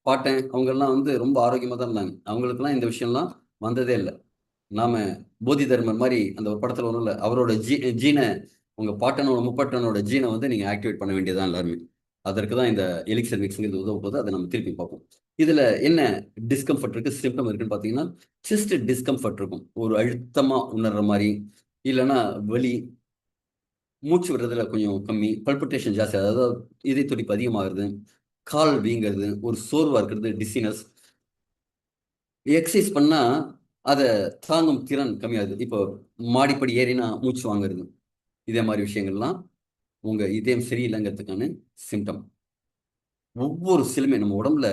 பாட்டன் அவங்கெல்லாம் வந்து ரொம்ப ஆரோக்கியமாக தான் இருந்தாங்க. அவங்களுக்குலாம் இந்த விஷயம்லாம் வந்ததே இல்லை. நாம போதி தர்மர் மாதிரி அந்த ஒரு படத்துல ஒன்றும் இல்லை, அவரோட ஜீனை உங்க பாட்டனோட முப்பாட்டனோட ஜீனை வந்து நீங்க ஆக்டிவேட் பண்ண வேண்டியதான் எல்லாருமே. அதற்கு தான் இந்த எலிக்சர் மிக்ஸுங்கிறது உதவ போது. அதை நம்ம திருப்பி பார்ப்போம். இதுல என்ன டிஸ்கம்ஃபர்ட் இருக்கு, சிம்டம் இருக்குன்னு பார்த்தீங்கன்னா, செஸ்ட் டிஸ்கம்ஃபர்ட் இருக்கும், ஒரு அழுத்தமா உணர்ற மாதிரி, இல்லைன்னா வலி, மூச்சு விடுறதுல கொஞ்சம் கம்மி, பல்பிட்டேஷன் ஜாஸ்தி, அதாவது இதய துடிப்பு அதிகமாகிறது, கால் வீங்கிறது, ஒரு சோர்வா இருக்கிறது, டிசினஸ். எக்ஸசைஸ் பண்ணா அதை தாங்கும் திறன் கம்மியாகுது. இப்போ மாடிப்படி ஏறினா மூச்சு வாங்குறது, இதே மாதிரி விஷயங்கள்லாம் உங்க இதயம் சரியில்லைங்கிறதுக்கான சிம்டம். ஒவ்வொரு செல்லுமே நம்ம உடம்புல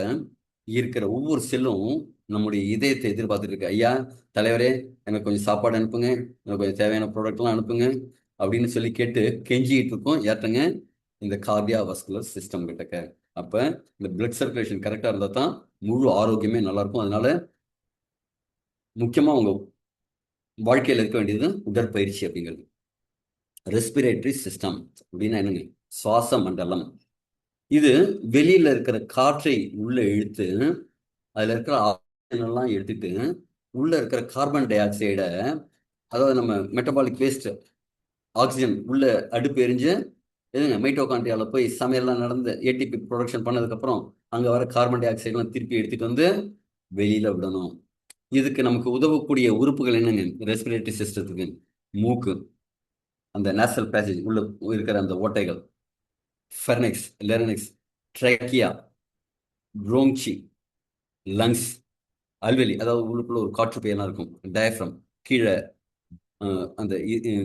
இருக்கிற ஒவ்வொரு செல்லும் நம்முடைய இதயத்தை எதிர்பார்த்துட்டு இருக்கு. ஐயா தலைவரே, எனக்கு கொஞ்சம் சாப்பாடு அனுப்புங்க, எனக்கு கொஞ்சம் தேவையான ப்ராடக்ட்லாம் அனுப்புங்க அப்படின்னு சொல்லி கேட்டு கெஞ்சிக்கிட்டு இருக்கோம் ஏற்றங்க இந்த கார்டியா வாஸ்குலர் சிஸ்டம் கிட்டக்க. அப்ப இந்த பிளட் சர்க்குலேஷன் கரெக்டா இருந்தா தான் முழு ஆரோக்கியமே நல்லா இருக்கும். அதனால முக்கியமா உங்க வாழ்க்கையில இருக்க வேண்டியது உடற்பயிற்சி அப்படிங்கிறது. ரெஸ்பிரேட்டரி சிஸ்டம் அப்படின்னா என்னங்க, சுவாச மண்டலம். இது வெளியில இருக்கிற காற்றை உள்ள இழுத்து அதுல இருக்கிற ஆக்சிஜன் எல்லாம் எடுத்துட்டு உள்ள இருக்கிற கார்பன் டை ஆக்சைடை, அதாவது நம்ம மெட்டபாலிக் வேஸ்ட் ஆக்சிஜன் உள்ள அடுப்பு எரிஞ்சு எதுங்க மைட்டோகாண்ட்ரியால போய் சமையல்லாம் நடந்து ஏடிபி ப்ரொடக்ஷன் பண்ணதுக்கப்புறம் அங்க வர கார்பன் டை ஆக்சைடெல்லாம் திருப்பி எடுத்துட்டு வந்து வெளியில விடணும். இதுக்கு நமக்கு உதவக்கூடிய உறுப்புகள் என்னங்க ரெஸ்பிரேட்டரி சிஸ்டத்துக்கு? மூக்கு, அந்த நேசல் பேசேஜ் உள்ள இருக்கிற அந்த ஓட்டைகள், ஃபெர்னெக்ஸ், லெரனெக்ஸ், ட்ரைக்கியா, ப்ரோங்சி, லங்ஸ், அல்வெலி, அதாவது உள்ளுக்குள்ள ஒரு காற்று பையெல்லாம் இருக்கும், டயஃப்ரம், கீழே அந்த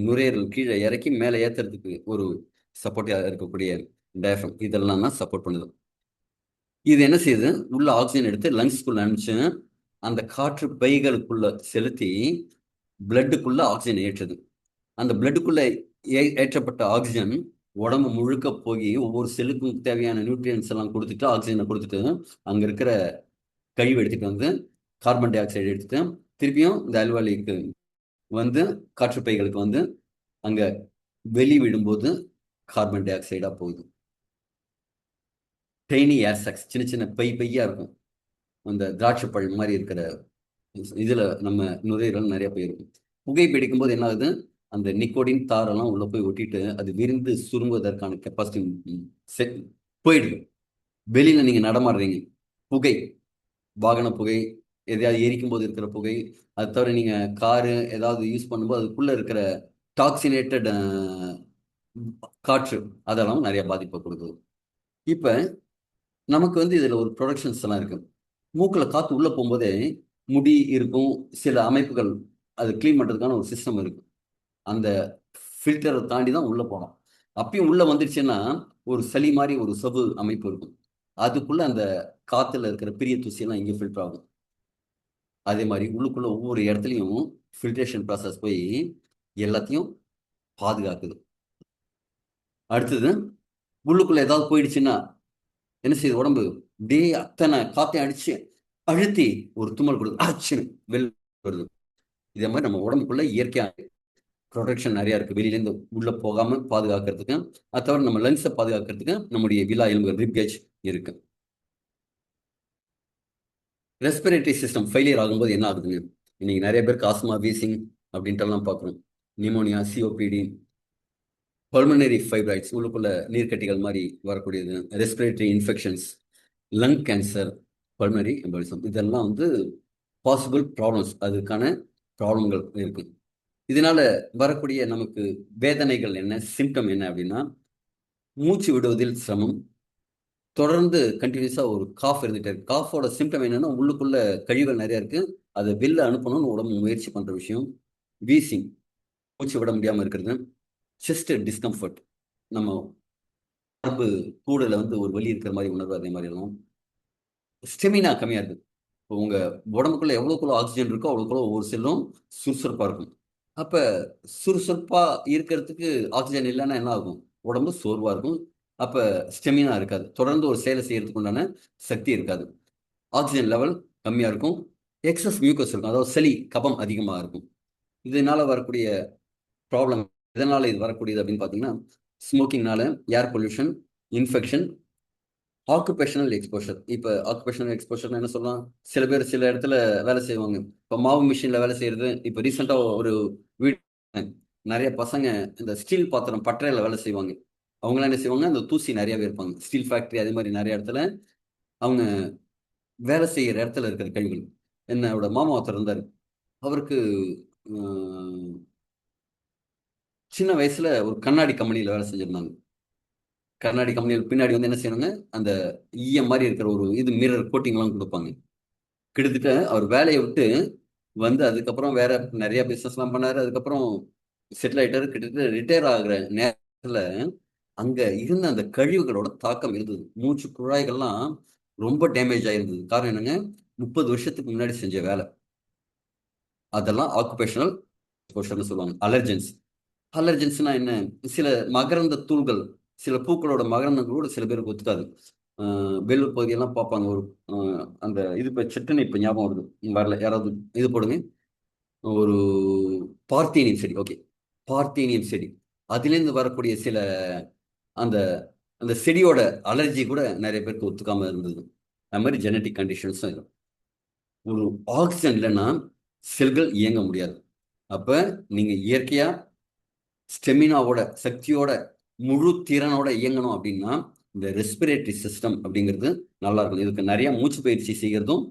நுரையீரல் கீழே இறக்கி மேலே ஏத்துறதுக்கு ஒரு சப்போர்ட்டாக இருக்கக்கூடிய டயஃப்ரம், இதெல்லாம் தான் சப்போர்ட் பண்ணுது. இது என்ன செய்யுது, உள்ள ஆக்சிஜன் எடுத்து லங்ஸ்க்குள்ள அனுப்பிச்சு அந்த காற்று பைகளுக்குள்ள செலுத்தி பிளட்டுக்குள்ள ஆக்சிஜன் ஏற்றுது. அந்த பிளட்டுக்குள்ள ஏற்றப்பட்ட ஆக்சிஜன் உடம்பு முழுக்க போய் ஒவ்வொரு செல்லுக்கும் தேவையான நியூட்ரியன்ஸ் எல்லாம் கொடுத்துட்டு ஆக்சிஜனை கொடுத்துட்டு அங்க இருக்கிற கழிவு எடுத்துட்டு வந்து கார்பன் டை ஆக்சைடு எடுத்துட்டு திருப்பியும் இந்த அல்வாலிக்கு வந்து காற்றுப்பைகளுக்கு வந்து அங்க வெளி விடும்போது கார்பன் டை ஆக்சைடா போகுது. டைனி ஏர் சாக்ஸ், சின்ன சின்ன பையா இருக்கும், அந்த திராட்சை பழம் மாதிரி இருக்கிற இதுல நம்ம நுரையீரல் நிறைய போயிருக்கும். புகை பிடிக்கும் போது என்ன ஆகுது, அந்த நிக்கோடின் தாரெல்லாம் உள்ள போய் ஒட்டிட்டு அது விரிந்து சுருங்குவதற்கான கெப்பாசிட்டி போயிடுது. வெளியில நீங்க நடமாடுறீங்க, புகை, வாகன புகை, எதையாவது எரிக்கும் போது இருக்கிற புகை, அது தவிர நீங்க காரு ஏதாவது யூஸ் பண்ணும்போது அதுக்குள்ள இருக்கிற டாக்ஸினேட்டட் காற்று, அதெல்லாம் நிறைய பாதிப்பை கொடுக்குது. இப்ப நமக்கு வந்து இதுல ஒரு ப்ரொடக்ஷன்ஸ் எல்லாம் இருக்கு. மூக்குல காத்து உள்ள போகும்போதே முடி இருக்கும், சில அமைப்புகள் அது கிளீன் பண்றதுக்கான ஒரு சிஸ்டம் இருக்கு. அந்த ஃபில்டரை தாண்டி தான் உள்ள போனோம். அப்பயும் உள்ள வந்துடுச்சுன்னா ஒரு சளி மாதிரி ஒரு சவ்வு அமைப்பு இருக்கும். அதுக்குள்ள அந்த காத்துல இருக்கிற பெரிய தூசி எல்லாம் இங்கே ஃபில்டர் ஆகும். அதே மாதிரி உள்ளுக்குள்ள ஒவ்வொரு இடத்துலையும் ஃபில்ட்ரேஷன் ப்ராசஸ் போய் எல்லாத்தையும் பாதுகாக்குது. அடுத்தது, உள்ளுக்குள்ள ஏதாவது போயிடுச்சுன்னா என்ன செய்யுது உடம்பு? டே அத்தனை காத்தையும் அடிச்சு அழுத்தி ஒரு தும்மல் கொடுக்குது, ஆச்சுன்னு வெளில வருது. இதே மாதிரி நம்ம உடம்புக்குள்ள இயற்கையா ப்ரொடெக்ஷன் நிறைய இருக்கு, வெளியிலேருந்து உள்ள போகாம பாதுகாக்கிறதுக்கு. அது தவிர நம்ம லங்ஸை பாதுகாக்கிறதுக்கு நம்முடைய விலா எலும்பு ரிப்கேஜ் இருக்கு. ரெஸ்பிரேட்டரி சிஸ்டம் ஃபெயிலியர் ஆகும்போது என்ன ஆகுதுங்க? இன்னைக்கு நிறைய பேருக்கு ஆஸ்மா, வீசிங் அப்படின்ட்டுலாம் பார்க்குறோம். நிமோனியா, சிஓபிடி, பல்மனரி ஃபைப்ராய்ட்ஸ், உள்ளுக்குள்ள நீர்க்கட்டிகள் மாதிரி வரக்கூடியது, respiratory infections, lung cancer, pulmonary embolism, இதெல்லாம் வந்து பாசிபிள் ப்ராப்ளம்ஸ், அதுக்கான ப்ராப்ளங்கள் இருக்கு. இதனால வரக்கூடிய நமக்கு வேதனைகள் என்ன, சிம்டம் என்ன அப்படின்னா, மூச்சு விடுவதில் சிரமம், தொடர்ந்து கண்டினியூஸா ஒரு காஃப் இருந்துட்டே இருக்கு. காஃபோட சிம்டம் என்னன்னா, உள்ளுக்குள்ள கழிவுகள் நிறைய இருக்கு, அதை வெளில அனுப்பணும்னு உடம்பு முயற்சி பண்ற விஷயம். வீசிங், மூச்சு விட முடியாம இருக்கிறது. செஸ்ட் டிஸ்கம்ஃபர்ட், நம்ம மார்பு கூடல வந்து ஒரு வலி இருக்கிற மாதிரி உணர்வு, அதே மாதிரி எல்லாம். ஸ்டெமினா கம்மியா இருக்கு. இப்போ உங்க உடம்புக்குள்ள எவ்வளவுக்குள்ள ஆக்சிஜன் இருக்கோ அவ்வளவுக்குள்ள ஒவ்வொரு செல்லும் சுறுசுறுப்பா இருக்கும். அப்ப சுறுசுறுப்பா இருக்கிறதுக்கு ஆக்சிஜன் இல்லைன்னா என்ன ஆகும்? உடம்பு சோர்வா இருக்கும். அப்ப ஸ்டெமினா இருக்காது, தொடர்ந்து ஒரு செயலை செய்யறதுக்கு உண்டான சக்தி இருக்காது. ஆக்சிஜன் லெவல் கம்மியா இருக்கும். எக்ஸஸ் மியூக்கஸ் இருக்கும், அதாவது சளி கபம் அதிகமா இருக்கும். இதனால வரக்கூடிய ப்ராப்ளம், இதனால இது வரக்கூடியது அப்படின்னு பார்த்தீங்கன்னா, ஸ்மோக்கிங்னால air pollution, infection, occupational exposure. இப்போ ஆக்குபேஷனல் எக்ஸ்போஷர்னா என்ன சொல்லலாம்? சில பேர் சில இடத்துல வேலை செய்வாங்க. இப்போ மாவு மிஷினில் வேலை செய்யறது. இப்போ ரீசெண்டாக ஒரு வீடு, நிறைய பசங்க இந்த ஸ்டீல் பாத்திரம் பட்டறையில் வேலை செய்வாங்க. அவங்களாம் என்ன செய்வாங்க? அந்த தூசி நிறையவே இருப்பாங்க. ஸ்டீல் ஃபேக்ட்ரி அதே மாதிரி நிறைய இடத்துல அவங்க வேலை செய்கிற இடத்துல இருக்கிற கழிவுகள். என்னோட மாமா ஒருத்தர் இருந்தார். அவருக்கு சின்ன வயசுல ஒரு கண்ணாடி கம்பெனியில் வேலை செஞ்சிருந்தாங்க. கண்ணாடி கம்பெனியில் பின்னாடி வந்து என்ன செய்யணுங்க, அந்த ஈயம் மாதிரி இருக்கிற ஒரு இது மிரர் கோட்டிங்லாம் கொடுப்பாங்க. கிட்டத்தட்ட அவர் வேலையை விட்டு வந்து அதுக்கப்புறம் வேற நிறைய பிசினஸ்லாம் பண்ணாரு. அதுக்கப்புறம் செட்டில் ஆயிட்டாரு. கிட்டத்தட்ட ரிட்டையர் ஆகுற நேரத்துல அங்க இருந்த அந்த கழிவுகளோட தாக்கம் இருந்தது. மூச்சு குழாய்கள்லாம் ரொம்ப டேமேஜ் ஆயிருந்தது. காரணம் என்னங்க? 30 வருஷத்துக்கு முன்னாடி செஞ்ச வேலை. அதெல்லாம் ஆக்குபேஷனல் எக்ஸ்போஷர்னு சொல்லுவாங்க. அலர்ஜென்ஸ். அலர்ஜென்ஸ்னா என்ன? சில மகரந்த தூள்கள், சில பூக்களோட மகரந்தங்கள் கூட சில பேருக்கு ஒத்துக்காது. வேலூர் பகுதியெல்லாம் பார்ப்பாங்க. ஒரு அந்த இது இப்போ சட்டுன்னு இப்போ ஞாபகம் வருது, வரல, யாராவது இது போடுங்க. ஒரு பார்த்தீனியம் செடி, ஓகே, பார்த்தீனியம் செடி, அதுலேருந்து வரக்கூடிய சில அந்த அந்த செடியோட அலர்ஜி கூட நிறைய பேருக்கு ஒத்துக்காம இருந்தது. அது மாதிரி ஜெனட்டிக் கண்டிஷன்ஸும் இருக்கும். ஒரு ஆக்சிஜன் இல்லைன்னா செல்கள் இயங்க முடியாது. அப்ப நீங்க இயற்கையா ஸ்டெமினாவோட, சக்தியோட, முழு திறனோட இயங்கணும் அப்படின்னா இந்த ரெஸ்பிரேட்டரி சிஸ்டம் அப்படிங்கிறது நல்லா இருக்கும். இதுக்கு நிறைய மூச்சு பயிற்சி செய்யறதும்,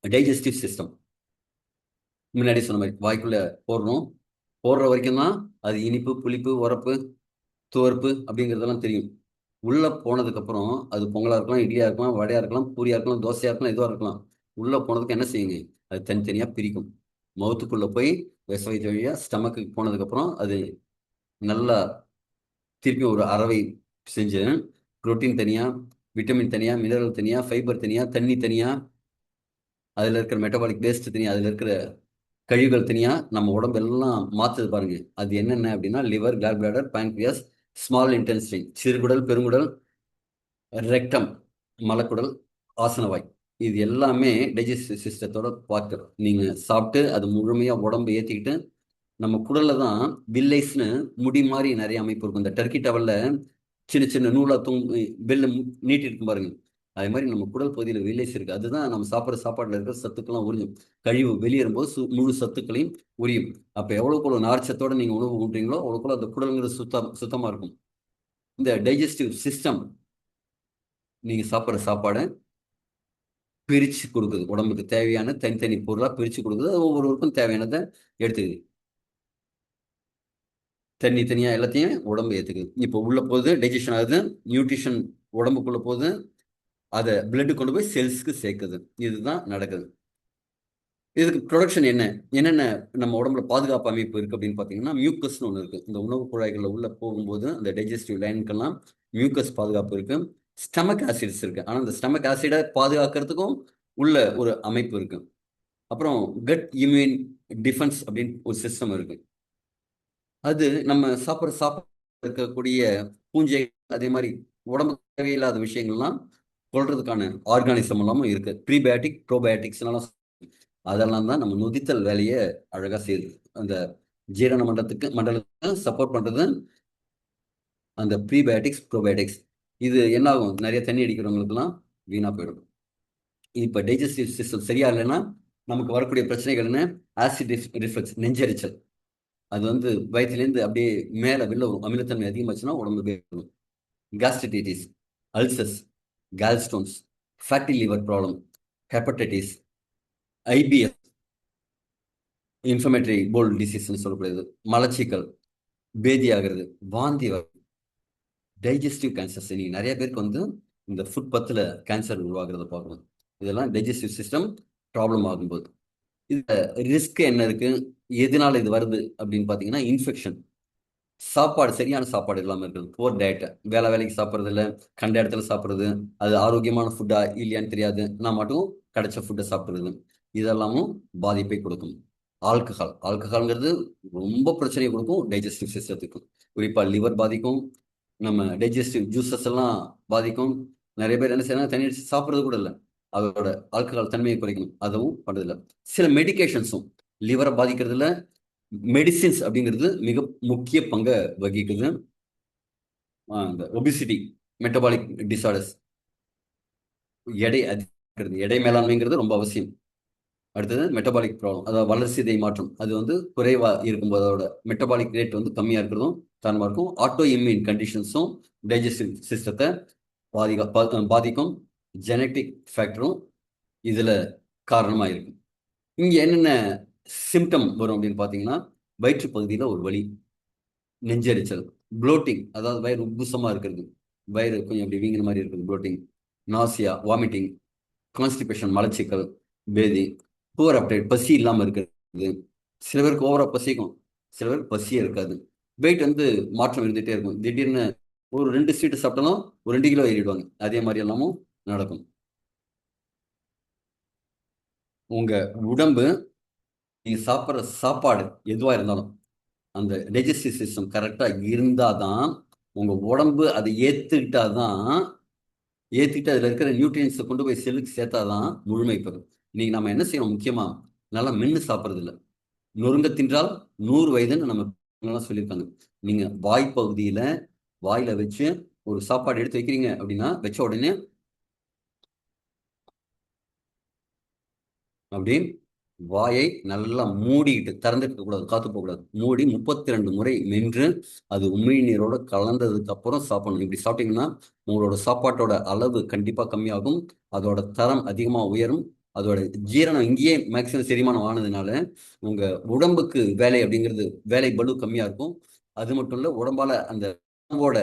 டைஜஸ்டிவ் சிஸ்டம் முன்னாடி சொன்ன மாதிரி வாய்க்குள்ள போடணும். போடுற வரைக்கும் தான் அது இனிப்பு, புளிப்பு, உரப்பு, துவர்ப்பு அப்படிங்கிறதெல்லாம் தெரியும். உள்ள போனதுக்கு அப்புறம் அது பொங்கலா இருக்கலாம், இட்லியா இருக்கலாம், வடையா இருக்கலாம், பூரியா இருக்கலாம், தோசையா இருக்கலாம், எதுவாக இருக்கலாம். உள்ள போனதுக்கு என்ன செய்யுங்க? அது தனித்தனியா பிரிக்கும். மவுத்துக்குள்ள போய் வயிற்று வழியா ஸ்டமக்கு போனதுக்கு அப்புறம் அது நல்லா திருப்பி ஒரு அரவை செஞ்சு, புரோட்டீன் தனியா, விட்டமின் தனியா, மினரல் தனியா, ஃபைபர் தனியா, தண்ணி தனியா, அதுல இருக்கிற மெட்டபாலிக் வேஸ்ட் தனியா, அதுல இருக்கிற கழிவுகள் தனியா, நம்ம உடம்பு எல்லாம் மாத்துது பாருங்க. அது என்னென்ன அப்படின்னா, liver, gall bladder, pancreas, small intestine, சிறுகுடல், பெருங்குடல், ரெக்டம், மலக்குடல், ஆசனவாய், இது எல்லாமே டைஜஸ்டிவ் சிஸ்டத்தோட பார்ட். நீங்க சாப்பிட்டு அது முழுமையா உடம்பு ஏத்திக்கிட்டு, நம்ம குடல்ல தான் வில்லைஸ்னு முடி மாதிரி நிறைய அமைப்பு இருக்கும். இந்த டர்க்கி டவல்ல சின்ன சின்ன நூலா வெள்ள நீட்டி இருக்கும் பாருங்க. அதே மாதிரி நம்ம குடல் பகுதியில் வில்லைஸ் இருக்கு. அதுதான் நம்ம சாப்பிட்ற சாப்பாடுல இருக்கிற சத்துக்கெல்லாம் உறிஞ்சும். கழிவு வெளியேறும்போது முழு சத்துக்களையும் உரியும். அப்ப எவ்வளவுக்குள்ள நார்ச்சத்தோட நீங்க உணவு உண்றீங்களோ அவ்வளவுக்குள்ள அந்த குடல்ங்கிறது சுத்தமா இருக்கும். இந்த டைஜஸ்டிவ் சிஸ்டம் நீங்க சாப்பிட்ற சாப்பாடை பிரிச்சு கொடுக்குது. உடம்புக்கு தேவையான தனித்தனி பொருளா பிரிச்சு கொடுக்குது. அது ஒவ்வொருவருக்கும் தேவையானதை எடுத்துக்குது. தண்ணி தனியா எல்லாத்தையும் உடம்பு ஏத்துக்குது. இப்போ உள்ள போகுது, டைஜஷன் ஆகுது, நியூட்ரிஷன் உடம்புக்குள்ள போகுது, அதை பிளட் கொண்டு போய் செல்ஸ்க்கு சேர்க்குது. இதுதான் நடக்குது. இதுக்கு ப்ரொடக்ஷன் என்னென்ன நம்ம உடம்புல பாதுகாப்பு அமைப்பு இருக்கு அப்படின்னு பார்த்தீங்கன்னா, மியூக்கஸ்னு ஒன்று இருக்கு. இந்த உணவு குழாய்களில் உள்ள போகும்போது அந்த டைஜஸ்டிவ் லைனுக்கெல்லாம் மியூக்கஸ் பாதுகாப்பு இருக்கு. ஸ்டமக் ஆசிட்ஸ் இருக்கு. ஆனால் இந்த ஸ்டமக் ஆசிடை பாதுகாக்கிறதுக்கும் உள்ள ஒரு அமைப்பு இருக்கு. அப்புறம் கட் இம்யூன் டிஃபென்ஸ் அப்படின்னு ஒரு சிஸ்டம் இருக்கு. அது நம்ம சாப்பிட்ற சாப்பாடு இருக்கக்கூடிய பூஞ்சை, அதே மாதிரி உடம்பு தேவையில்லாத விஷயங்கள்லாம் கொள்றதுக்கான ஆர்கானிசம் எல்லாமும் இருக்கு. ப்ரீபயோட்டிக் ப்ரோபயோட்டிக்ஸ் அதெல்லாம் தான் நம்ம நொதித்தல் வேலையை அழகா செய்யுது. அந்த ஜீரண மண்டலத்துக்கு சப்போர்ட் பண்றது அந்த ப்ரீபயோட்டிக்ஸ் ப்ரோபயோட்டிக்ஸ். இது என்ன ஆகும், நிறைய தண்ணி அடிக்கிறவங்களுக்குலாம் வீணா போயிடும். இப்போ டைஜஸ்டிவ் சிஸ்டம் சரியா இல்லைன்னா நமக்கு வரக்கூடிய பிரச்சனைகள்னு ஆசிட் ரிஃப்ளக்ஸ், நெஞ்செரிச்சல். அது வந்து வயிற்றுலேருந்து அப்படியே மேலே வெளில வரும். அமிலத்தன்மை அதிகமாச்சுன்னா உடம்பு போயிடும். Gastritis, ulcers, gallstones, fatty liver problem, hepatitis, IBS, inflammatory bowel டிசீஸ்ன்னு சொல்லக்கூடியது, மலச்சிக்கல், பேதி ஆகிறது, வாந்தி, டைஜஸ்டிவ் கேன்சர்ஸ். இன்னைக்கு நிறைய பேருக்கு வந்து இந்த ஃபுட் பத்தில் கேன்சர் உருவாகிறத பார்க்கணும். இதெல்லாம் டைஜஸ்டிவ் சிஸ்டம் ப்ராப்ளம் ஆகும்போது. இந்த ரிஸ்க் என்ன இருக்கு, எதனால இது வருது அப்படின்னு பார்த்தீங்கன்னா, இன்ஃபெக்ஷன், சாப்பாடு சரியான சாப்பாடு இல்லாமல் இருக்கிறது, போர் டயட், வேலைக்கு சாப்பிட்றது இல்லை, கண்ட இடத்துல சாப்பிட்றது, அது ஆரோக்கியமான ஃபுட்டா இல்லையான்னு தெரியாது, நான் மட்டும் கிடைச்ச ஃபுட்டை சாப்பிட்றது, இதெல்லாமும் பாதிப்பை கொடுக்கும். ஆல்கஹால்ங்கிறது ரொம்ப பிரச்சனையை கொடுக்கும் டைஜஸ்டிவ் சிஸ்டத்துக்கு. குறிப்பாக லிவர் பாதிக்கும், நம்ம டைஜஸ்டிவ் ஜூசஸ் எல்லாம் பாதிக்கும். நிறைய பேர் என்ன செய்யறாங்க, தண்ணி அடிச்சு சாப்பிட்றது கூட இல்லை, அதோட ஆல்கஹால் தன்மையை குறைக்கணும், அதுவும் பண்றதில்லை. சில மெடிகேஷன்ஸும் லிவரை பாதிக்கிறதுல மெடிசின்ஸ் அப்படிங்கிறது மிக முக்கிய பங்கை வகிக்குது. இந்த ஒபிசிட்டி, மெட்டபாலிக் டிசார்டர்ஸ், எடை அதிகரிக்கிறது, எடை மேலாண்மைங்கிறது ரொம்ப அவசியம். அடுத்தது மெட்டபாலிக் ப்ராப்ளம், அதாவது வளர்சிதை மாற்றம், அது வந்து குறைவா இருக்கும்போது அதோட மெட்டபாலிக் ரேட் வந்து கம்மியா இருக்கிறதும் காரணமா இருக்கும். ஆட்டோ இம்யூன் கண்டிஷன்ஸும் டைஜஸ்டிவ் சிஸ்டத்தை பாதிக்கும். ஜெனட்டிக் ஃபேக்டரும் இதுல காரணமா இருக்கும். இங்க என்னென்ன சிம்டம் வரும் அப்படின்னு பாத்தீங்கன்னா, வயிற்று பகுதியில ஒரு வலி, நெஞ்செரிச்சல், ப்ளோட்டிங், அதாவது வயிறு உப்புசமா இருக்கிறது, வயிறு கொஞ்சம் அப்படி வீங்கிற மாதிரி இருக்குது, ப்ளோட்டிங், நாசியா, வாமிட்டிங், கான்ஸ்டிபேஷன், மலச்சிக்கல், பேதி, புவர் அப்டைட், பசி இல்லாமல் இருக்கிறது. சில பேருக்கு ஓவரா பசிக்கும், சில பேருக்கு பசியே இருக்காது. வெயிட் வந்து மாற்றம் இருந்துகிட்டே இருக்கும். திடீர்னு ஒரு 2 ஸ்வீட்டு சாப்பிட்டாலும் ஒரு 2 கிலோ ஏறிடுவாங்க. அதே மாதிரி எல்லாமும் நடக்கும். உங்க உடம்பு நீங்க சாப்பிட்ற சாப்பாடு எதுவா இருந்தாலும் அந்த டைஜஸ்டிவ் சிஸ்டம் கரெக்டா இருந்தாதான், உங்க உடம்பு அதை ஏத்துக்கிட்டு அதுல இருக்கிற நியூட்ரியன்ஸை கொண்டு போய் செல்லுக்கு சேர்த்தாதான் முழுமை பெறும். இன்னைக்கு நம்ம என்ன செய்யணும், முக்கியமா நல்லா மென்னு சாப்பிட்றது இல்லை. நொறுங்க தின்றால் 100 வயதுன்னு நம்ம எல்லாம் சொல்லியிருக்காங்க. நீங்க வாய்ப்பகுதியில வாயில வச்சு ஒரு சாப்பாடு எடுத்து வைக்கிறீங்க அப்படின்னா, வச்ச உடனே அப்படி வாயை நல்லா மூடிட்டு, திறந்துட்டு கூடாது, காத்து போகக்கூடாது, மூடி 32 முறை மென்று அது உமிழ்நீரோட கலந்ததுக்கு அப்புறம் சாப்பிடணும். இப்படி சாப்பிட்டீங்கன்னா உங்களோட சாப்பாட்டோட அளவு கண்டிப்பா கம்மியாகும், அதோட தரம் அதிகமா உயரும், அதோட ஜீரணம் இங்கேயே மேக்சிமம் செரிமானம் ஆனதுனால உங்க உடம்புக்கு வேலை அப்படிங்கிறது வேலை பளு கம்மியா இருக்கும். அது மட்டும் இல்ல, உடம்பால அந்த உடம்போட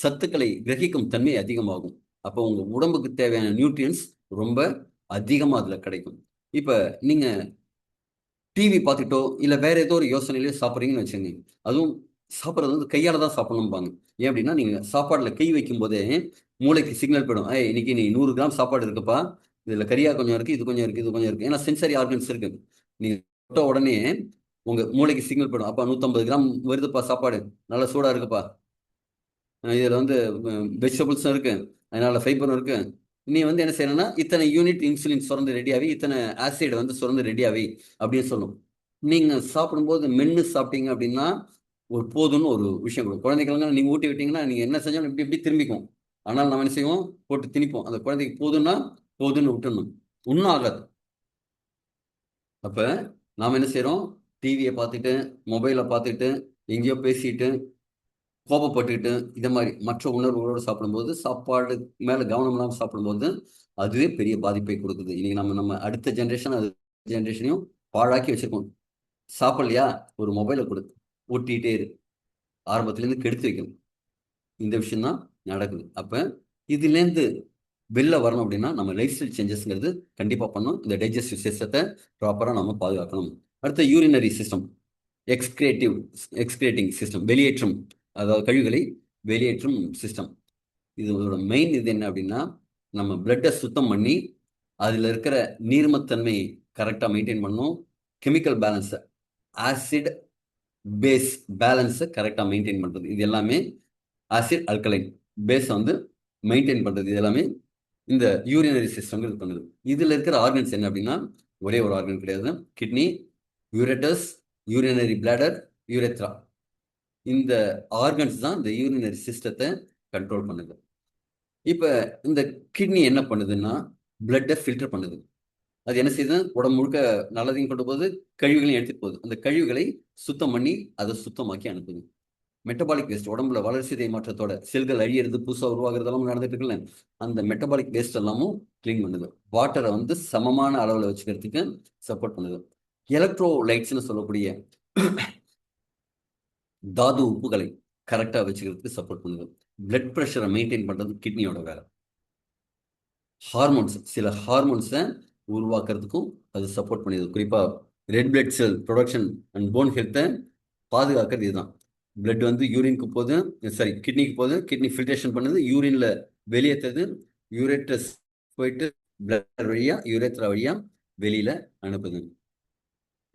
சத்துக்களை கிரகிக்கும் தன்மை அதிகமாகும். அப்போ உங்க உடம்புக்கு தேவையான நியூட்ரியன்ஸ் ரொம்ப அதிகமா அதுல கிடைக்கும். இப்ப நீங்க டிவி பார்த்துட்டோ இல்ல வேற ஏதோ ஒரு யோசனையிலே சாப்பிட்றீங்கன்னு வச்சுங்க, அதுவும் சாப்பிட்றது வந்து கையால தான் சாப்பிடணும்பாங்க. ஏன் அப்படின்னா, நீங்க சாப்பாடுல கை வைக்கும் போதே மூளைக்கு சிக்னல் போயிடும், ஏய் இன்னைக்கு நீ 100 கிராம் சாப்பாடு இருக்குப்பா, இதுல கறியா கொஞ்சம் இருக்கு, இது கொஞ்சம் இருக்கு, இது கொஞ்சம் இருக்கு. ஏன்னா சென்சரி ஆர்கன்ஸ் இருக்கு. நீங்க தொட்ட உடனே உங்க மூளைக்கு சிக்னல் போயிடும், அப்பா 150 கிராம் வருதுப்பா சாப்பாடு, நல்லா சூடா இருக்குப்பா, இதுல வந்து வெஜிடபிள்ஸும் இருக்கு, அதனால ஃபைபரும் இருக்கு, நீ வந்து என்ன செய்யணும்னா இத்தனை யூனிட் இன்சுலின் சுரந்து ரெடியாகி, இத்தனை ஆசிட் வந்து சுரந்து ரெடியாகி அப்படின்னு சொல்லும். நீங்க சாப்பிடும்போது மென்னு சாப்பிட்டீங்க அப்படின்னா ஒரு போதும்னு ஒரு விஷயம் கொடுக்கும். குழந்தைகளுங்க நீங்க ஊட்டி விட்டீங்கன்னா நீங்க என்ன செஞ்சாலும் இப்படி இப்படி திரும்பிக்கும். ஆனால் நம்ம என்ன செய்வோம், போட்டு திணிப்போம். அந்த குழந்தைக்கு போதும்னா போதும்னு விட்டுணும், ஒன்றும் ஆகாது. அப்ப நாம என்ன செய்யறோம், டிவியை பார்த்துட்டு, மொபைலை பார்த்துட்டு, எங்கேயோ பேசிட்டு, கோபப்பட்டுக்கிட்டு, இதை மாதிரி மற்ற உணர்வுகளோடு சாப்பிடும்போது, சாப்பாடு மேல கவனம் இல்லாமல் சாப்பிடும்போது அதுவே பெரிய பாதிப்பை கொடுக்குது. இன்னைக்கு நம்ம நம்ம அடுத்த ஜென்ரேஷன் அது ஜென்ரேஷனையும் பாழாக்கி வச்சிருக்கோம். சாப்பிடலையா, ஒரு மொபைலை கொடு, ஊட்டிகிட்டே இரு, ஆரம்பத்திலேருந்து கெடுத்து வைக்கணும். இந்த விஷயம் தான் நடக்குது. அப்ப இதுலேருந்து வெளில வரணும் அப்படின்னா நம்ம லைஃப் ஸ்டைல் சேஞ்சஸ்ங்கிறது கண்டிப்பாக பண்ணணும். இந்த டைஜஸ்டிவ் சிஸ்டத்தை ப்ராப்பராக நம்ம பாதுகாக்கணும். அடுத்த யூரினரி சிஸ்டம், எக்ஸ்கிரேட்டிவ் எக்ஸ்கிரேட்டிங் சிஸ்டம், வெளியேற்றும், அதாவது கழிவுகளை வெளியேற்றும் சிஸ்டம். இதோட மெயின் இது என்ன அப்படின்னா, நம்ம பிளட்டை சுத்தம் பண்ணி அதில் இருக்கிற நீர்மத்தன்மை கரெக்டாக மெயின்டைன் பண்ணும். கெமிக்கல் பேலன்ஸை, ஆசிட் பேஸ் பேலன்ஸை கரெக்டாக மெயின்டைன் பண்ணுறது. இது எல்லாமே ஆசிட் அல்கலைன் பேஸை வந்து மெயின்டைன் பண்ணுறது. இது எல்லாமே இந்த யூரினரி சிஸ்டம் இது பண்ணுது. இதில் இருக்கிற ஆர்கன்ஸ் என்ன அப்படின்னா, ஒரே ஒரு ஆர்கன் கிடையாது. Kidney, ureters, urinary bladder, urethra. இந்த ஆர்கன்ஸ் தான் இந்த யூரினரி சிஸ்டத்தை கண்ட்ரோல் பண்ணுது. இப்போ இந்த கிட்னி என்ன பண்ணுதுன்னா, பிளட்டை ஃபில்டர் பண்ணுது. அது என்ன செய்யுது? உடம்பு முழுக்க நல்லதையும் கொண்டு போகுது, கழிவுகளையும் எடுத்துட்டு போகுது. அந்த கழிவுகளை சுத்தம் பண்ணி அதை சுத்தமாக்கி அனுப்புது. மெட்டபாலிக் வேஸ்ட், உடம்புல வளர்சிதை மாற்றத்தோட செல்கள் அழியிறது, புதுசாக உருவாகிறதெல்லாம் நடந்துட்டு இருக்குல்ல, அந்த மெட்டபாலிக் வேஸ்ட் எல்லாமும் கிளீன் பண்ணுது. வாட்டரை வந்து சமமான அளவில் வச்சுக்கிறதுக்கு சப்போர்ட் பண்ணுது. எலக்ட்ரோலைட்ஸ்னு சொல்லக்கூடிய தாது உப்புகளை கரெக்டாக வச்சுக்கிறதுக்கு சப்போர்ட் பண்ணுது. பிளட் ப்ரெஷரை மெயின்டைன் பண்ணுறது கிட்னியோட வேலை. ஹார்மோன்ஸ், சில ஹார்மோன்ஸை உருவாக்குறதுக்கும் அது சப்போர்ட் பண்ணிடுது. குறிப்பாக red blood cell production and phone ஹெல்த்தை பாதுகாக்கிறது இதுதான். பிளட் வந்து யூரினுக்கு போகுது, சாரி கிட்னிக்கு போகுது, கிட்னி ஃபில்ட்ரேஷன் பண்ணுது, யூரின்ல வெளியேற்றுது, யூரேட்ரஸ் போயிட்டு பிளட் வழியா யூரேத்ரா வழியா வெளியில அனுப்புது.